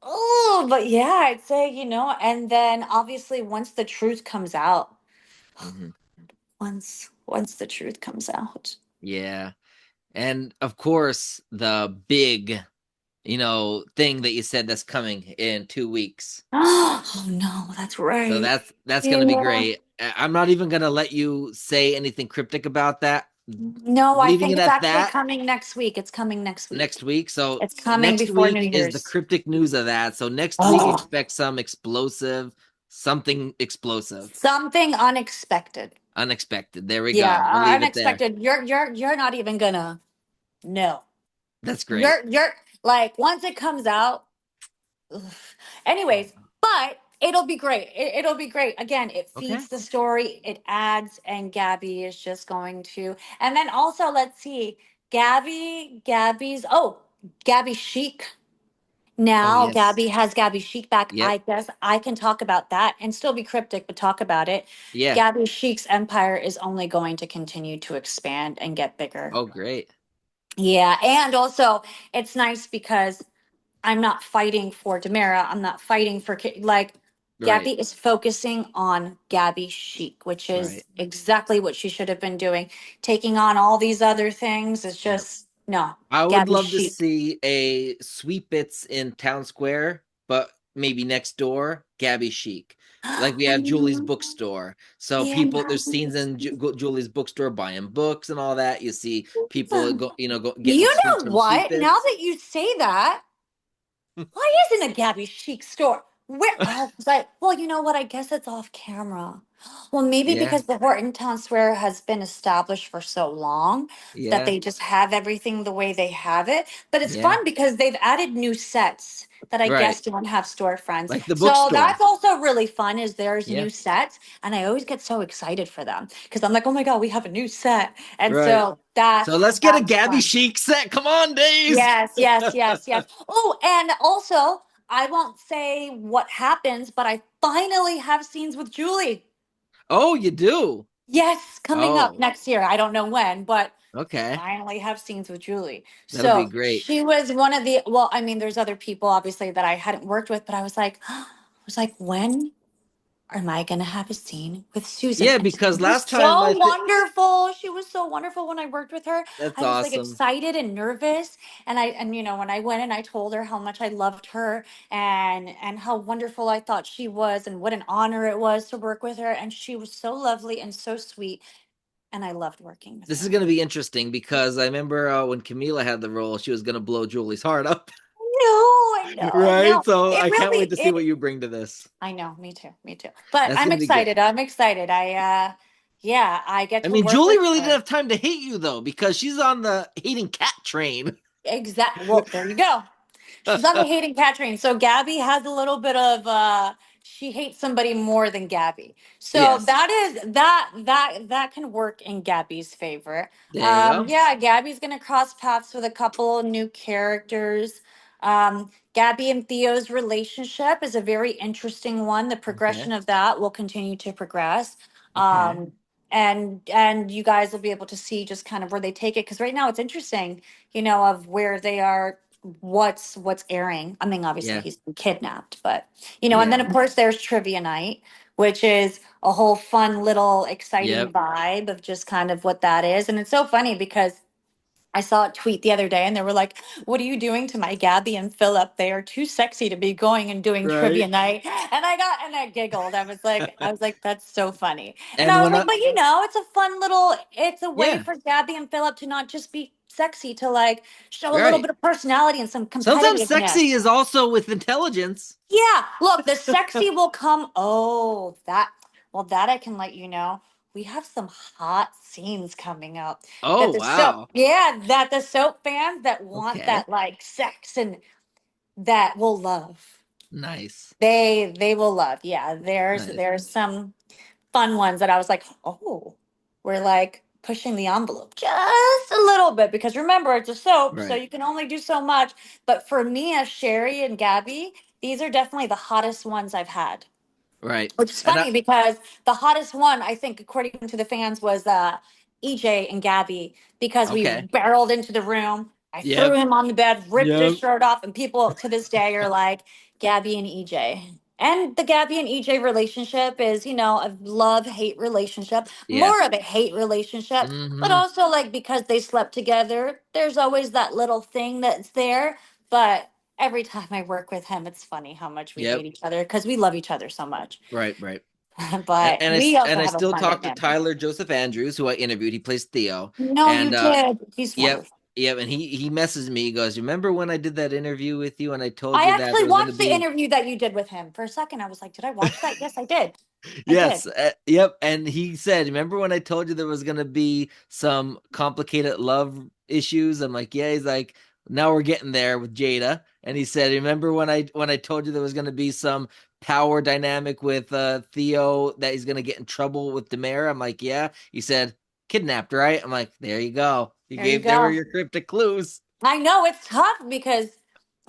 Oh, but yeah, I'd say, and then obviously once the truth comes out, Hmm. once the truth comes out. Yeah. And of course, the big, thing that you said that's coming in 2 weeks. Oh no, that's So right. that's gonna be Yeah. great. I'm not even gonna let you say anything cryptic about that. No, I Leaving think it it's at actually that coming next week. It's coming next next week. week. So It's coming next before New week is the Year's. cryptic news of that. So next week Oh, expect some explosive, something explosive, something unexpected. unexpected. There we Yeah, go. We'll leave it there. unexpected. You're not even gonna know. That's great. You're like once it comes out. Ugh. Anyways, but it'll be great. It'll be great. Again, it Okay. feeds the story, it adds, and Gabby is just going to. And then also, let's see, Gabby Chic. Oh Now yes. Gabby has Gabby Chic back. Yep. I guess I can talk about that and still be cryptic, but talk about it. Yeah. Gabby Chic's empire is only going to continue to expand and get bigger. Oh great. Yeah, and also it's nice because I'm not fighting for Demira. I'm not fighting for like Gabby Right. is focusing on Gabby Chic, which Right. is exactly what she should have been doing. Taking on all these other things is Yep. just no, I would Gabby love to Chic. see a Sweet Bits in Town Square, but maybe next door, Gabby Chic. Like we have Julie's bookstore. So Yeah. people, there's scenes in Julie's bookstore buying books and all that. You see people getting You treats know from Sweet what? Now Bits. that you say that, why isn't a Gabby Chic store? Where? Oh, but well, you know what? I guess it's off camera. Well, maybe Yeah. because the Horton Town Square has been established for so long that Yeah. they just have everything the way they have it. But it's Yeah. fun because they've added new sets that I guess Right. don't have storefronts. Like the So bookstore. that's also really fun. Is there's Yeah. new sets, and I always get so excited for them because I'm like, oh my god, we have a new set, and Right. so So let's get a that's Gabby fun. Chic set. Come on, Days. Yes, yes, yes, yes. Oh, and also, I won't say what happens, but I finally have scenes with Julie. Oh, you do. Yes, coming up Oh, next year. I don't know when, but okay. finally have scenes with Julie. That'll be So great. she was one of the, well, I mean, there's other people obviously that I hadn't worked with, but I was like, when am I going to have a scene with Susan? Yeah, And she because was last time so I think wonderful. She was so wonderful when I worked with her. that's I was like awesome. excited and nervous. And when I went and I told her how much I loved her and how wonderful I thought she was and what an honor it was to work with her. And she was so lovely and so sweet. And I loved working with This is her. going to be interesting because I remember when Camila had the role, she was going to blow Julie's heart up. I Right? know. So It I can't wait really to see what it you bring to this. I know, me too, me too. But That's I'm going to be great. excited. I'm excited. Yeah, I get I to mean, work Julie with really didn't her. have time to hate you though because she's on the hating cat train. Well, there you go. She's on the hating cat train. So Gabby has a little bit of she hates somebody more than Gabby. So Yes. that can work in Gabby's favor. There you go. Yeah, Gabby's gonna cross paths with a couple of new characters. Gabby and Theo's relationship is a very interesting one. The Okay. progression of that will continue to progress. Okay. Um, and you guys will be able to see just kind of where they take it because right now it's interesting, of where they are, what's airing. I mean, obviously Yeah. he's been kidnapped, but and then Yeah. of course there's trivia night, which is a whole fun little exciting Yep. vibe of just kind of what that is. And it's so funny because I saw a tweet the other day and they were like, what are you doing to my Gabby and Philip? They are too sexy to be going and doing Right. trivia night. And I giggled. I was like, that's so funny. And And I was when like, but it's a way yeah, for Gabby and Philip to not just be sexy, to like show a little right. bit of personality and some Sometimes competitiveness. sexy is also with intelligence. Yeah, look, the sexy will come. That I can let you know. We have some hot scenes coming up. Oh, wow. That the soap fans that want Okay. that like sex and that will love. Nice. They will love. Yeah, there's Nice. there's some fun ones that I was like, oh, we're like pushing the envelope just a little bit because remember it's a soap, so Right. you can only do so much. But for me as Sherry and Gabby, these are definitely the hottest ones I've had. Right. Which is And I funny because the hottest one, I think, according to the fans, was EJ and Gabby because we okay. barreled into the room. I threw Yep. him on the bed, ripped his Yep. shirt off, and people to this day are like, Gabby and EJ. And the Gabby and EJ relationship is, a love hate relationship, Yeah. more of a hate relationship, but Mm-hmm. also like because they slept together, there's always that little thing that's there. But every time I work with him, it's funny how much we hate Yep. each other because we love each other so much. Right, right. And But and I we s- and also I have a still fun talk to dynamic. Tyler Joseph Andrews, who I interviewed. He plays Theo. No, you And did. He's yep, wonderful. yep. And he messaged me. He goes, "Remember when I did that interview with you and I told I you that actually there was gonna watched the be interview that you did with him. For a second, I was like, did I watch that? Yes, I did. I did. Yes, yep. And he said, "Remember when I told you there was gonna be some complicated love issues?" I'm like, "Yeah." He's like, "Now we're getting there with Jada." And he said, "Remember when I told you there was gonna be some power dynamic with Theo that he's gonna get in trouble with Demare?" I'm like, "Yeah." He said, "Kidnapped, right?" I'm like, "There you go. There you There were go. your cryptic clues." I know it's tough because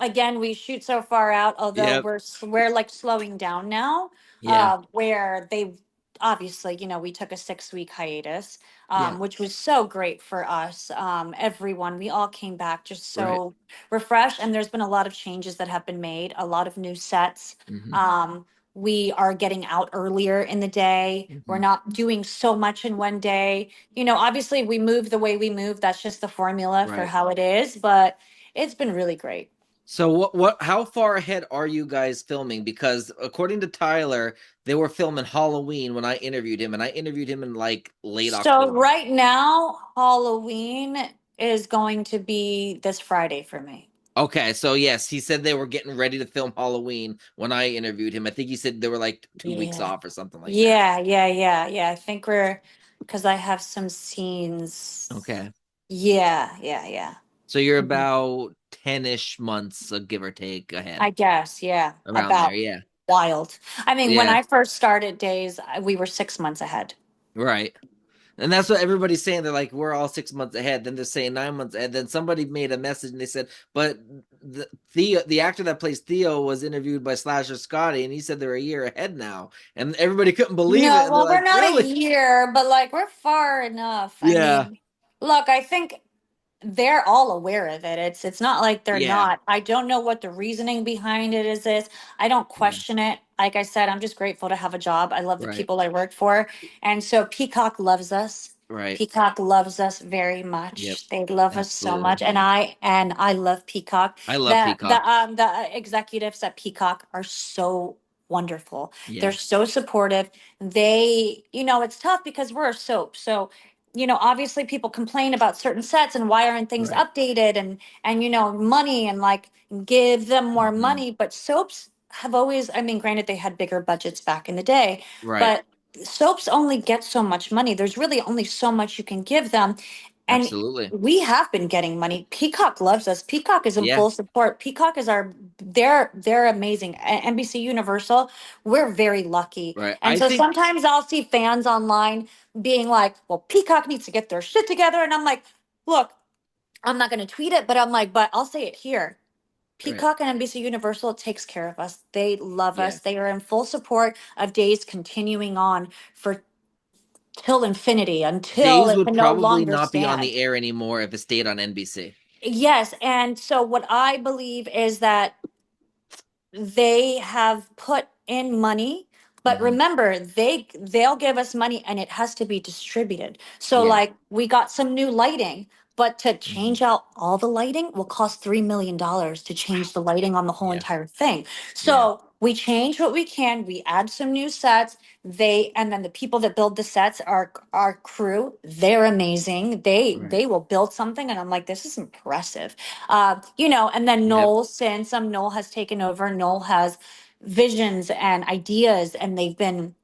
again, we shoot so far out, although Yep. we're like slowing down now, Yeah. where they obviously, we took a 6 week hiatus, Yeah. which was so great for us. Everyone, we all came back just Right. so refreshed, and there's been a lot of changes that have been made, a lot of new sets. Hmm. Um, we are getting out earlier in the day. We're Hmm. not doing so much in one day. Obviously we move the way we move. That's just the formula for Right. how it is, but it's been really great. So how far ahead are you guys filming? Because according to Tyler, they were filming Halloween when I interviewed him, and I interviewed him in like late So October. right now, Halloween is going to be this Friday for me. Okay, so yes, he said they were getting ready to film Halloween when I interviewed him. I think he said they were like 2 weeks Yeah. off or something like that. Yeah. I think because I have some scenes. Okay. Yeah. So you're Mhm. about 10-ish months, give or take, I ahead. guess, yeah, Around there, about yeah. wild. I mean, when Yeah. I first started Days, we were 6 months ahead. Right. And that's what everybody's saying. They're like, we're all 6 months ahead. Then they're saying 9 months ahead. Then somebody made a message and they said, but the actor that plays Theo was interviewed by Slasher Scotty, and he said they're a year ahead now. And everybody couldn't believe it. No, And they're well, we're like, not a really? year, but like we're far enough. I Yeah. mean, look, I think they're all aware of it. It's not like they're Yeah. not. I don't know what the reasoning behind it is this. I don't Yeah. question it. Like I said, I'm just grateful to have a job. I love the Right. people I work for. And so Peacock loves us. Right. Peacock loves us very Yep. much. They love us so much. Absolutely. And I love Peacock. I love The Peacock. executives at Peacock are so wonderful. They're Yeah. so supportive. It's tough because we're a soap. So obviously people complain about certain sets and why aren't things Right. updated and money and like give them more Hmm. money. But soaps have always, I mean, granted they had bigger budgets back in the day, Right. but soaps only get so much money. There's really only so much you can give them. And Absolutely. we have been getting money. Peacock loves us. Peacock is in Yeah. full support. Peacock is they're amazing. NBC Universal, we're very lucky. Right. And I so think sometimes I'll see fans online being like, well, Peacock needs to get their shit together. And I'm like, look, I'm not going to tweet it, but I'm like, but I'll say it here. right. Peacock and NBC Universal takes care of us. They love Yeah. us. They are in full support of days continuing on for till infinity, until Days it would can no probably longer not be on stand. the air anymore if it stayed on NBC. Yes. And so what I believe is that they have put in money, but Hmm. remember they'll give us money and it has to be distributed. So Yeah. like we got some new lighting, but to Hmm. change out all the lighting will cost $3 million to change the lighting on the whole Yeah. entire thing. Yeah. So we change what we can, we add some new sets. And then the people that build the sets are our crew. They're amazing. Right. They will build something and I'm like, this is impressive. And then Yep. Noel has taken over. Noel has visions and ideas, and they've been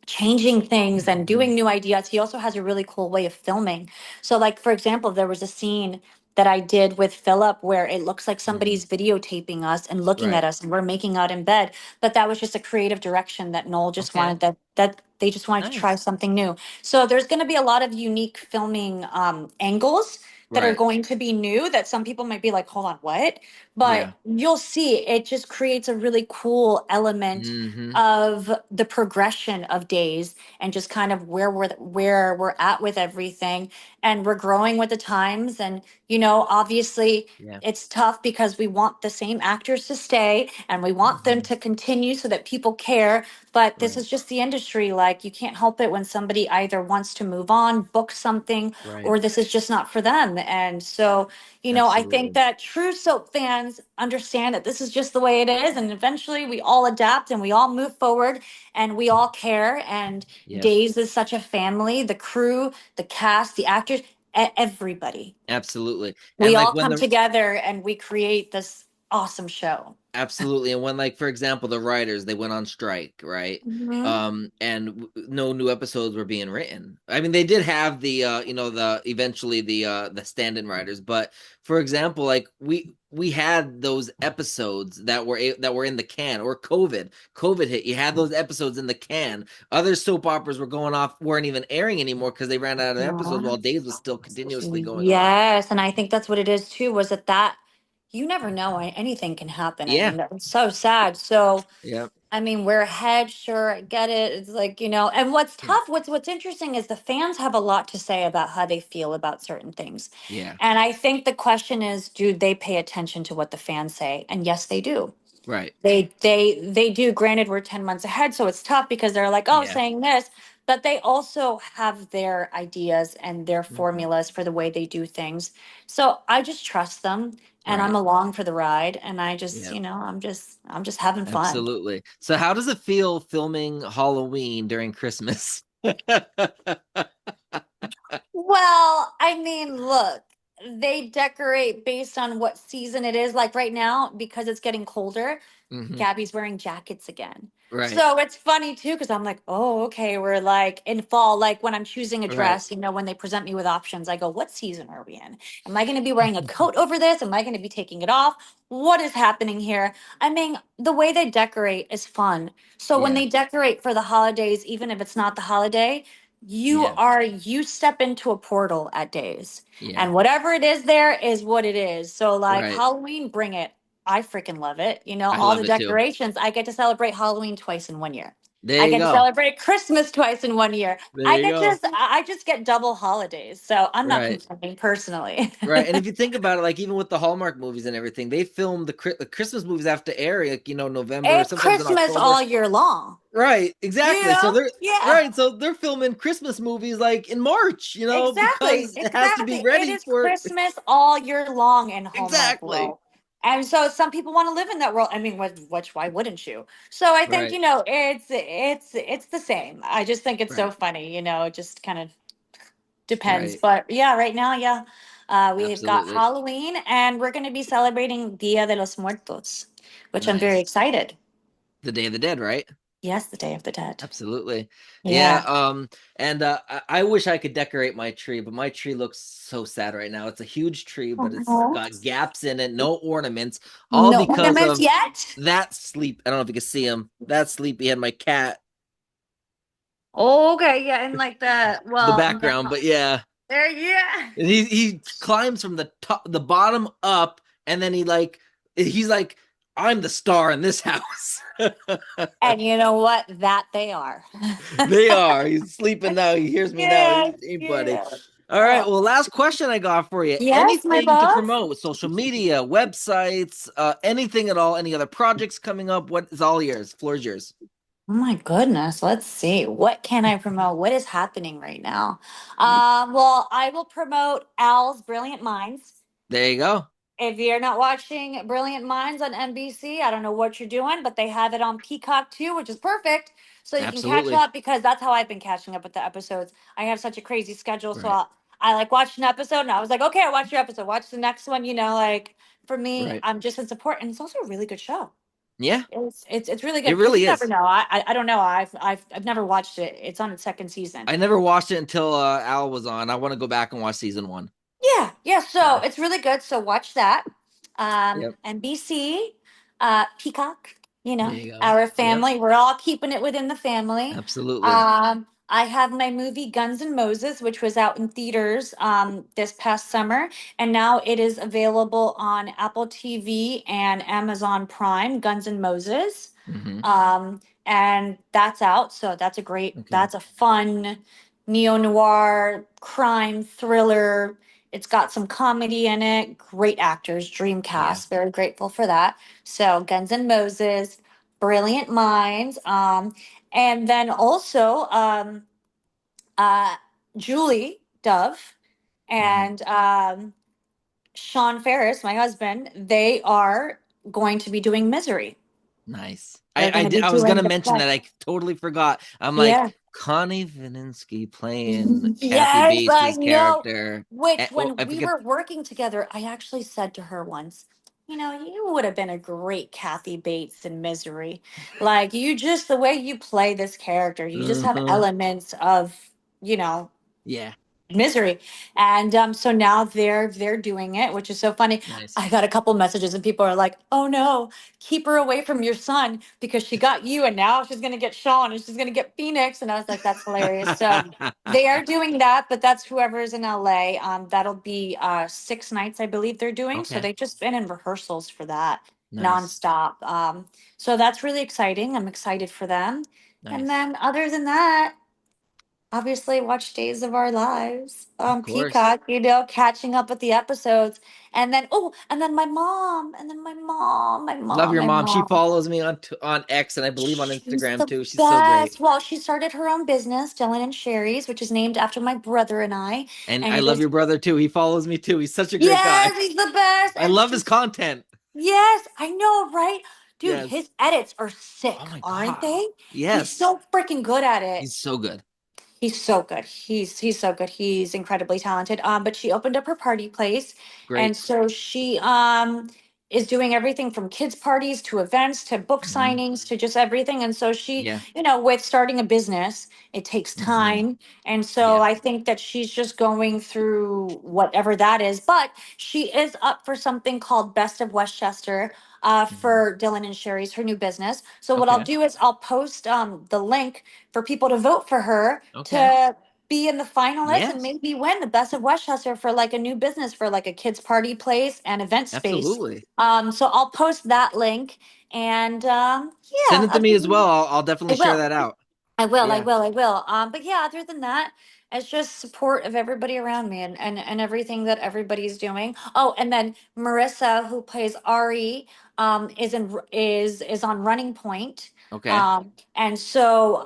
changing things and Hmm. doing new ideas. He also has a really cool way of filming. So, like, for example, there was a scene that I did with Philip where it looks like Hmm. somebody's videotaping us and looking Right. at us and we're making out in bed. But that was just a creative direction that Noel just Okay. wanted that they just wanted to try Nice. something new. So there's going to be a lot of unique filming angles that are Right. going to be new that some people might be like, hold on, what? But Yeah. you'll see it just creates a really cool element Hmm. of the progression of days and just kind of where we're at with everything, and we're growing with the times. And obviously Yeah. it's tough because we want the same actors to stay and we want them Hmm. to continue so that people care. But this Right. is just the industry. Like, you can't help it when somebody either wants to move on, book something, Right. or this is just not for them. And so, I think Absolutely. that true soap fans understand that this is just the way it is. And eventually we all adapt and we all move forward and we all care. And Yep. Days is such a family, the crew, the cast, the actors, everybody. Absolutely. And We like all when come the together and we create this awesome show. Absolutely. And when, like, for example, the writers, they went on strike, right? Hmm. And no new episodes were being written. I mean, they did have the eventually the stand-in writers, but for example, like we had those episodes that were in the can, or COVID hit. You had those episodes in the can. Other soap operas weren't even airing anymore because they ran out of episodes while Days was still continuously going on. Yes, and I think that's what it is too, was that you never know, anything can happen, Yeah. and it's so sad. So Yeah. I mean, we're ahead, sure, I get it. It's like, and what's tough, what's interesting is the fans have a lot to say about how they feel about certain things. Yeah. And I think the question is, do they pay attention to what the fans say? And yes, they do. Right. They do. Granted, we're 10 months ahead, so it's tough because they're like, oh, Yeah. saying this, but they also have their ideas and their Mhm. formulas for the way they do things. So I just trust them and I'm Right. along for the ride, and I just, Yeah. I'm just having fun. Absolutely. So how does it feel filming Halloween during Christmas? Well, I mean, look, they decorate based on what season it is. Like right now, because it's getting colder, Hmm. Gabby's wearing jackets again. Right. So it's funny too, because I'm like, oh, okay, we're like in fall. Like when I'm choosing a Right. dress, when they present me with options, I go, what season are we in? Am I going to be wearing a coat over this? Am I going to be taking it off? What is happening here? I mean, the way they decorate is fun. So when Yeah. they decorate for the holidays, even if it's not the holiday, Yeah. you step into a portal at Days, Yeah. and whatever it is there is what it is. So like Right. Halloween, bring it. I freaking love it. I All the love it too. decorations. I get to celebrate Halloween twice in one year. There I you get to go. celebrate Christmas twice in one year. There you go. I just get double holidays. So I'm not Right. complaining personally. Right. And if you think about it, like even with the Hallmark movies and everything, they film the Christmas movies after air, like, November, It's sometimes in Christmas October. all year long. Right, exactly. So they're Yeah. right. So they're filming Christmas movies like in March, Exactly, because it has to be exactly. It ready is for Christmas all year long in Hallmark exactly. world. And so some people want to live in that world. I mean, which why wouldn't you? So I think, Right, it's the same. I just think it's so right, funny, it just kind of depends. right. But yeah, right now, yeah. We've got Absolutely. Halloween and we're going to be celebrating Dia de los Muertos, which I'm very Nice. excited. The Day of the Dead, right? Yes, the Day of the Dead. Absolutely. Yeah. Yeah. And I wish I could decorate my tree, but my tree looks so sad right now. It's a huge tree, but it's Oh, got gaps in it, no ornaments, all no because ornaments of yet? that sleep. I don't know if you can see him. That sleepy had my cat, Okay, yeah, and like that. the Well, no. background, but yeah. There, yeah. And he climbs from the bottom up, and then he's like, I'm the star in this house. And you know what? That they are. They are. He's sleeping now. He hears me now. Yes, Hey, buddy. yes. All right. Oh. Well, last question I got for you. Yes, my Anything to boss. promote? Social media, websites, anything at all? Any other projects coming up? What is all yours? Floor's yours. Oh my goodness. Let's see. What can I promote? What is happening right now? Well, I will promote Al's Brilliant Minds. There you go. If you're not watching Brilliant Minds on NBC, I don't know what you're doing, but they have it on Peacock too, which is perfect. So you can catch Absolutely. up, because that's how I've been catching up with the episodes. I have such a crazy schedule. So Right. I like watched an episode and I was like, okay, I watched your episode. Watch the next one. Like for me, Right. I'm just in support. And it's also a really good show. Yeah. It's really It good, because you really never is. know. I don't know. I've never watched it. It's on its second season. I never watched it until Al was on. I want to go back and watch season one. Yeah, yeah. So Yeah. it's really good. So watch that. Yep. NBC, Peacock. There you go. Our Yep. family. We're all keeping it within the family. Absolutely. I have my movie Guns N' Moses, which was out in theaters this past summer, and now it is available on Apple TV and Amazon Prime. Guns N' Moses, Mm-hmm. and that's out. So Okay. that's a fun neo noir crime thriller. It's got some comedy in it. Great actors, dream Yeah. cast. Very grateful for that. So Guns N' Moses, Brilliant Minds. And then also uh, Julie Dove Mm-hmm. and Sean Ferris, my husband, they are going to be doing Misery. Nice. They're going to be I was doing gonna the mention play. that. I totally forgot. I'm like Yeah. Connie Vininsky playing Kathy Yes, I Bates's know. character. Which, Oh, when I we forget. were working together, I actually said to her once, you would have been a great Kathy Bates in Misery. Like, you just, the way you play this character, you just have Uh-huh. elements of, you know, Yeah. Misery. And so now they're doing it, which is so funny. Nice. I got a couple messages and people are like, "Oh no, keep her away from your son because she got you and now she's going to get Sean and she's going to get Phoenix." And I was like, "That's hilarious." So they are doing that, but that's whoever's in LA. That'll be 6 nights, I believe they're doing. So Okay. they've just been in rehearsals for that Nice. nonstop. So that's really exciting. I'm excited for them. And Nice. then other than that, obviously watch Days of Our Lives Of on course. Peacock, catching up with the episodes. And then and then my mom, and then Love your my mom. She mom. follows me on X and I believe on She's Instagram the too. She's so great. best. Well, she started her own business, Dylan and Sherry's, which is named after my brother and I. And And I it love is, your brother too. He follows me too. He's such a great guy. yes, he's the best. I And love his she's, content. yes, I know, right? Dude, Yes. his edits are Oh sick, my aren't God. they? He's Yes. so freaking good at it. He's so good. He's so good. He's so good. He's incredibly talented. But she opened up her party place, and Great. so she is doing everything from kids parties to events to book Hmm. signings to just everything. And so she, Yeah. with starting a business, it takes Hmm. time. And so Yeah. I think that she's just going through whatever that is. But she is up for something called Best of Westchester Hmm. for Dylan and Sherry's, her new business. So what I'll Okay. do is I'll post the link for people to vote for her Okay. to be in the finalists and Yes. maybe win the Best of Westchester for like a new business for like a kids party place and event space. Absolutely. So I'll post that link and Send yeah, it to me as well. I'll I definitely share will. that out. I will, I Yeah. will, I will. But yeah, other than that, it's just support of everybody around me and everything that everybody's doing. Oh, and then Marissa, who plays Ari, is on Running Point. Okay. And so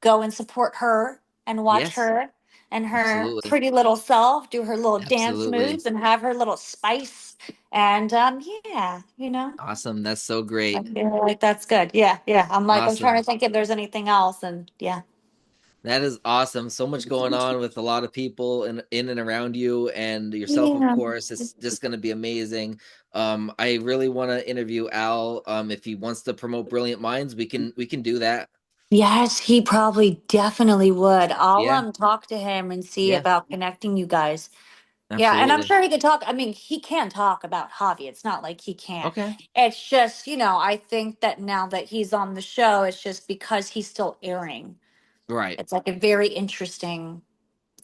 go and support her and watch Yes. her and her Absolutely. pretty little self do her little dance Absolutely. moves and have her little spice. And yeah, Awesome. That's so I great. feel like that's good. Yeah, yeah. I'm trying to Awesome. think if there's anything else. And yeah. That is awesome. So much going on with a lot of people in and around you and yourself, of Yeah. course. It's just going to be amazing. I really want to interview Al. If he wants to promote Brilliant Minds, we can do that. Yes, he probably definitely would. I'll Yeah. talk to him and see Yeah. about connecting you guys. Yeah, and I'm Absolutely. sure he could talk. I mean, he can talk about Javi. It's not like he can't. Okay. It's just, I think that now that he's on the show, it's just because he's still airing. Right. It's like a very interesting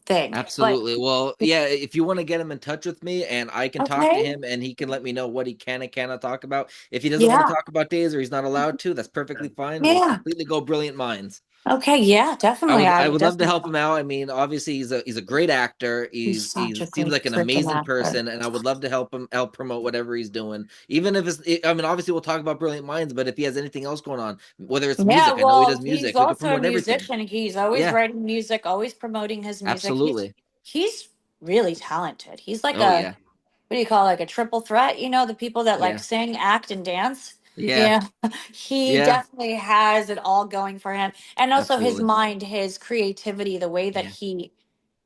thing. But Absolutely. Well, yeah, if you want to get him in touch with me and I can talk to okay. him and he can let me know what he can and cannot talk about. If he doesn't want to Yeah. talk about days or he's not allowed to, that's perfectly fine. We'll Yeah. completely go Brilliant Minds. Okay. Yeah, I definitely. would I I would would love to definitely. help him out. I mean, obviously he's a great actor. He's He such a seems great like an freaking amazing actor. person, and I would love to help promote whatever he's doing. Even if I mean, obviously we'll talk about Brilliant Minds, but if he has anything else going on, whether it's Yeah, music, I know he well, does he's music. We could also a promote everything. musician. He's always Yeah, writing music, always promoting his music. He's absolutely. he's really talented. He's like Oh a yeah, what do you call it, like a triple threat, the people that like yeah, sing, act, and dance. yeah, Yeah. He yeah. definitely has it all going for him. And also his Absolutely. mind, his creativity, the way that Yeah, he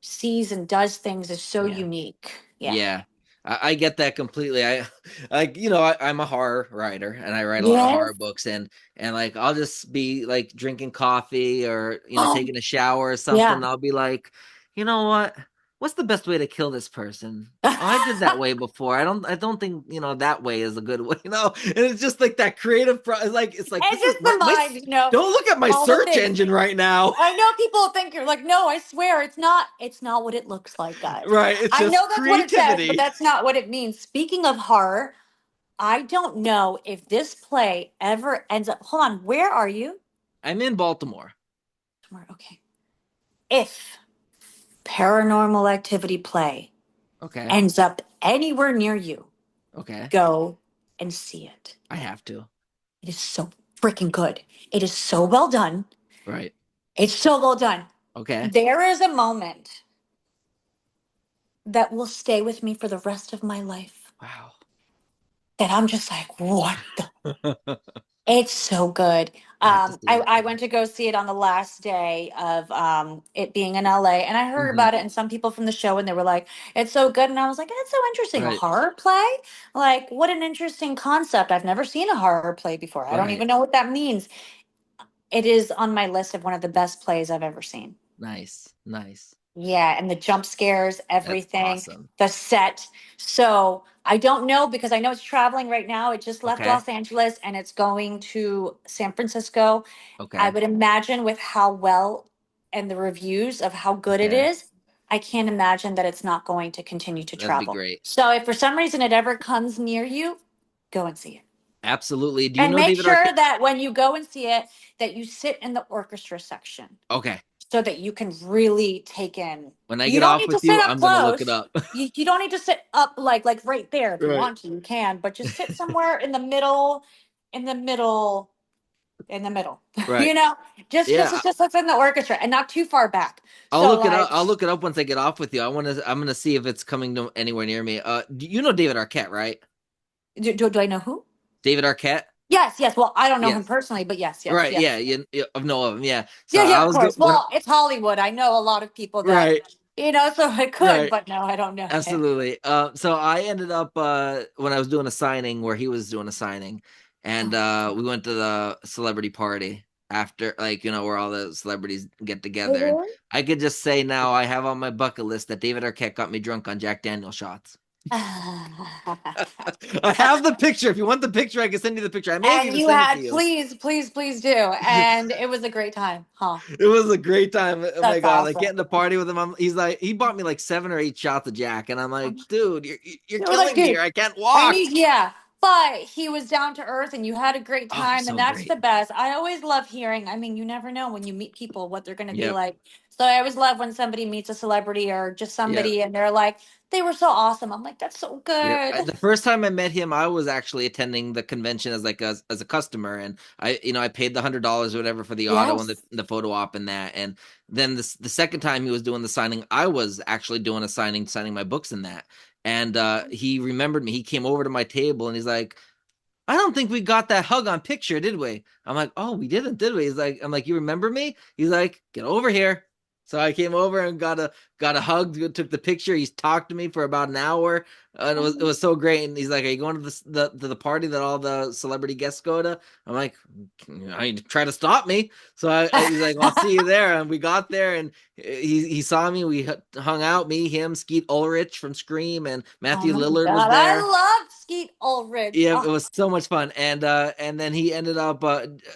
sees and does things is so yeah. unique. Yeah. Yeah, I get that completely. I like I'm a horror writer and I write a lot of horror Yes. books and like I'll just be like drinking coffee or taking a shower or something. Yeah. And I'll be like, you know what? what's the best way to kill this person? Oh, I did that way before. I don't think, that way is a good way, and it's just like that creative it's like It's this is just the my mind, don't look at my all the search things. engine right now. I know people think you're like, no, I swear it's not what it looks like, guys. Right, it's I know just that's what it says, but creativity. that's not what it means. Speaking of horror, I don't know if this play ever ends up. Hold on, where are you? I'm in Baltimore. Okay. If Paranormal Activity play Okay. ends up anywhere near you, Okay. go and see it. I have to. It is so freaking good. It is so well done. Right. It's so well done. Okay. There is a moment that will stay with me for the rest of my life Wow. that I'm just like, what the? It's so good. I have to see I it. went to go see it on the last day of it being in LA, and I heard Hmm. about it, and some people from the show, and they were like, "It's so good," and I was like, "It's so interesting, a Right. horror play? Like, what an interesting concept! I've never seen a horror play before. I don't Right. even know what that means." It is on my list of one of the best plays I've ever seen. Nice. Nice. Yeah, and the jump scares, That's everything, awesome. the set. So I don't know because I know it's traveling right now. It just left Okay. Los Angeles and it's going to San Francisco. I Okay. would imagine with how well and the reviews of how good it Okay. is, I can't imagine that it's not going to continue to That'd be travel. great. So if for some reason it ever comes near you, go and see it. Absolutely. Do you And know make David sure Arquette? that when you go and see it, that you sit in the orchestra section Okay. so that you can really take in. When I You get don't off need to with sit you, up I'm gonna look it close. up. You don't need to sit up like right there. If you Right. want to, you can, but just sit somewhere in the middle, in the middle, in the middle. Right. you know, Yeah. just let's in the orchestra and not too far back. I'll So look it up. like, I'll look it up once I get off with you. I'm gonna see if it's coming to anywhere near me. You know David Arquette, right? do I know who? David Arquette? Yes, yes. Well, I don't know him Yes. personally, but yes, yes, Right. Yeah. yes. You know of him. Yeah. So Yeah, yeah, I of was good course. when. Well, it's Hollywood. I know a lot of people that, Right. so I could, Right. but no, I don't know him. Absolutely. So I ended up when I was doing a signing where he was doing a signing, and we went to the celebrity party after, like, where all the celebrities get together. And Mhm. I could just say now I have on my bucket list that David Arquette got me drunk on Jack Daniel shots. I have the picture. If you want the picture, I can send you the picture. I may have And even you sent it to had, you. please, please, please do. And it was a great time, huh? It was a great time. Oh my That's god! Like awesome. getting to party with him. He's like, he bought me like 7 or 8 shots of Jack, and I'm like, dude, you're You were like, killing me dude, here. I can't I walk. need, yeah. But he was down to earth and you had a great Oh, he's time. And so that's great. the best. I always love hearing. I mean, you never know when you meet people what they're going to be Yep. like. So I always love when somebody meets a celebrity or just Yep. somebody and they're like, they were so awesome. I'm like, that's so Yep. good. The first time I met him, I was actually attending the convention as like as a customer, and I paid the $100 or whatever for the auto and Yes. the photo op and that. And then the second time he was doing the signing, I was actually doing a signing my books in that. And he remembered me. He came over to my table and he's like, I don't think we got that hug on picture, did we? I'm like, oh, we didn't, did we? I'm like, you remember me? He's like, get over here. So I came over and got a hug, took the picture. He's talked to me for about an hour, and it was so great. And he's like, "Are you going to the party that all the celebrity guests go to?" I'm like, "I try to stop me." So he's like, "I'll see you there." And we got there, and he saw me. We hung out, me, him, Skeet Ulrich from Scream, and Oh Matthew my Lillard was God. there. I love Skeet Ulrich. Yeah, it Oh, was so much fun. And then he ended up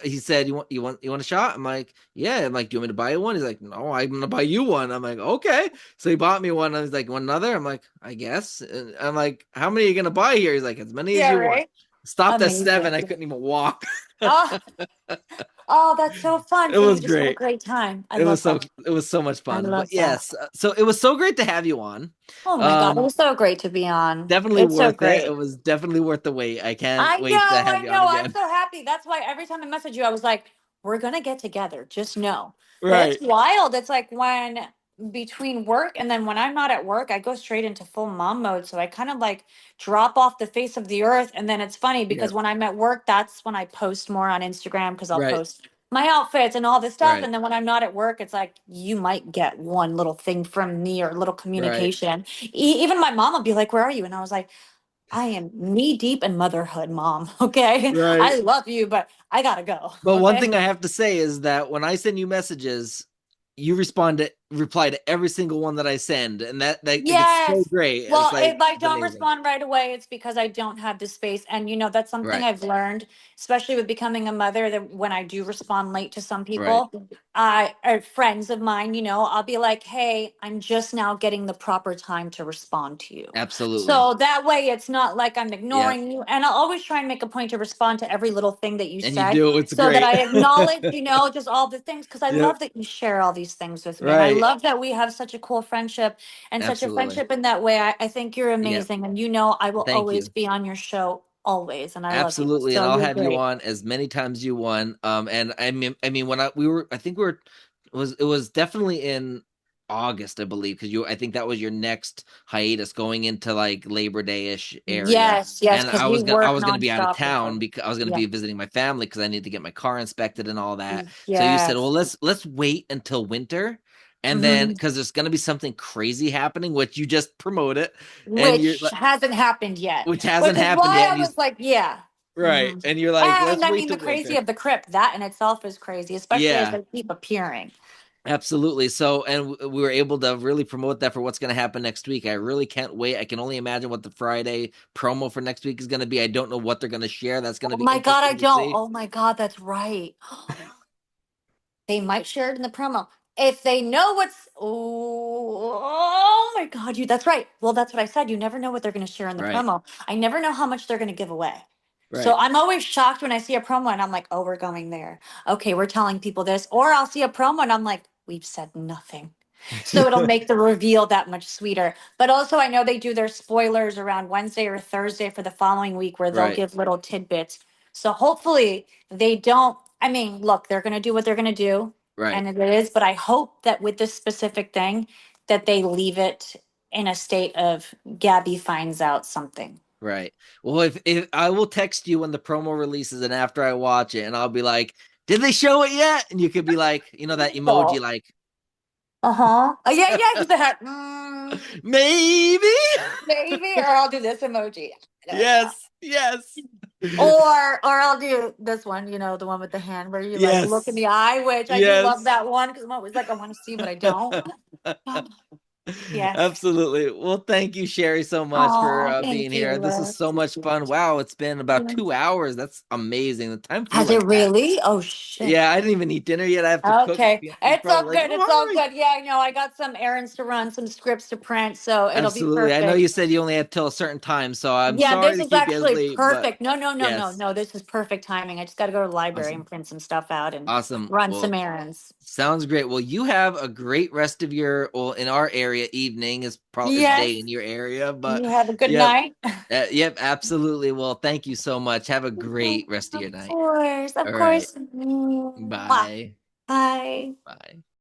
he said, "You want a shot?" I'm like, "Yeah." I'm like, "Do you want me to buy you one?" He's like, "No, I'm gonna buy you one." I'm like, "Okay." So he bought me one. I was like, "Want another?" I'm like, "I guess." And I'm like, "How many are you gonna buy here?" He's like, "As many as yeah, you want." right. Stopped at Amazing. 7. I couldn't even walk. Oh, oh, that's so fun. It So you was just had a great. great time. I It was love so that. it was so much I fun. But love that. yes, so it was so great to have you on. Oh my God, it Um was so great to be on. Definitely It's so worth it. It great. was definitely worth the wait. I can't I wait to know, have I you on know. I'm again. so happy. That's why every time I message you, I was like, we're gonna get together. Just know. But it's Right. wild. It's like when between work and then when I'm not at work, I go straight into full mom mode. So I kind of like drop off the face of the earth. And then it's funny Yeah. because when I'm at work, that's when I post more on Instagram because I'll Right. post my outfits and all this stuff. Right. And then when I'm not at work, it's like you might get one little thing from me or a little Right. communication. Even my mom will be like, "Where are you?" And I was like, I am knee deep in motherhood, mom. Okay. Right. I love you, but I gotta go. But one Okay. thing I have to say is that when I send you messages, you respond to reply to every single one that I send, and that like, it's so Yes. great. It's Well, like if I it's don't amazing. respond right away, it's because I don't have the space. And, that's something Right. I've learned, especially with becoming a mother, that when I do respond late to some Right. people, or friends of mine, I'll be like, hey, I'm just now getting the proper time to respond to you. Absolutely. So that way it's not like I'm Yep. ignoring you. And I'll always try and make a point to respond to every little thing that you And you said do. It's so that great. I acknowledge, just all the things, because I Yep. love that you share all these things with me. And I Right. love that we have such a cool friendship and such a Absolutely. friendship in that way. I think you're Yep. amazing. And I will Thank always you. be on your show, always. And I love you. Absolutely, and So I'll you're have you great. on as many times you want. And I mean, when I think it was definitely in August, I believe, because I think that was your next hiatus going into like Labor Day ish area. Yes, yes, And because I we was gonna I work was gonna be out of nonstop with town them. because I was gonna Yeah. be visiting my family because I need to get my car inspected and all that. So you said, well, Yes. let's wait until winter. And then, Hmm. because there's going to be something crazy happening, which you just promote it, and you're Which hasn't happened yet, which hasn't which is happened yet, why I and you was like, yeah. right. Hmm. And you're like, And let's I wait mean, the till crazy winter. of the crypt, that in itself is crazy, especially as Yeah, they keep appearing. absolutely. So, and we were able to really promote that for what's going to happen next week. I really can't wait. I can only imagine what the Friday promo for next week is going to be. I don't know what they're going to share. That's going to Oh be my God, I interesting to don't. see. Oh my God, that's right. They might share it in the promo. If they know what's, oh my God, that's right. Well, that's what I said. You never know what they're going to share in the Right. promo. I never know how much they're going to give away. So Right. I'm always shocked when I see a promo and I'm like, oh, we're going there. Okay, we're telling people this. Or I'll see a promo and I'm like, we've said nothing. So it'll make the reveal that much sweeter. But also, I know they do their spoilers around Wednesday or Thursday for the following week where they'll Right. give little tidbits. So hopefully they don't. I mean, look, they're going to do what they're going to do, Right. and it is. But I hope that with this specific thing, that they leave it in a state of Gabby finds out something. Right. Well, if I will text you when the promo releases and after I watch it, and I'll be like, did they show it yet? And you could be like, that emoji, So, like, uh-huh. Oh, yeah, yeah. Because I had, maybe. maybe, or I'll do this emoji. I don't know. Yes. Yes. Or I'll do this one, the one with the hand where you like look in Yes. the eye, which I do love Yes. that one because I'm always like, I want to see, but I don't. Yes. Absolutely. Well, thank you, Sherry, so much for Oh, being thank you, here. This was Liz. so much fun. Wow, it's been about 2 hours. That's amazing. The time flew Has it like that. really? Oh shit. Yeah, I didn't even eat dinner yet. I have to cook. Okay. I'm It's probably all like, good. I'm It's all hungry. good. Yeah, I know. I got some errands to run, some scripts to print, so it'll be Absolutely. I know you perfect. said you only had till a certain time, so I'm Yeah, sorry this to is keep you as actually late, but perfect. No, no, no, no, yes. no. This is perfect timing. I just got to go to the library Awesome. and print some stuff out and Awesome. run some Well, errands. sounds great. Well, you have a great rest of your, well, in our area, evening is probably is day Yes. in your area, but You have a good yep. night. Yep, absolutely. Well, thank you so much. Have a great rest of your Of night. course, of All right. course. Mwah. Bye. Bye. Bye.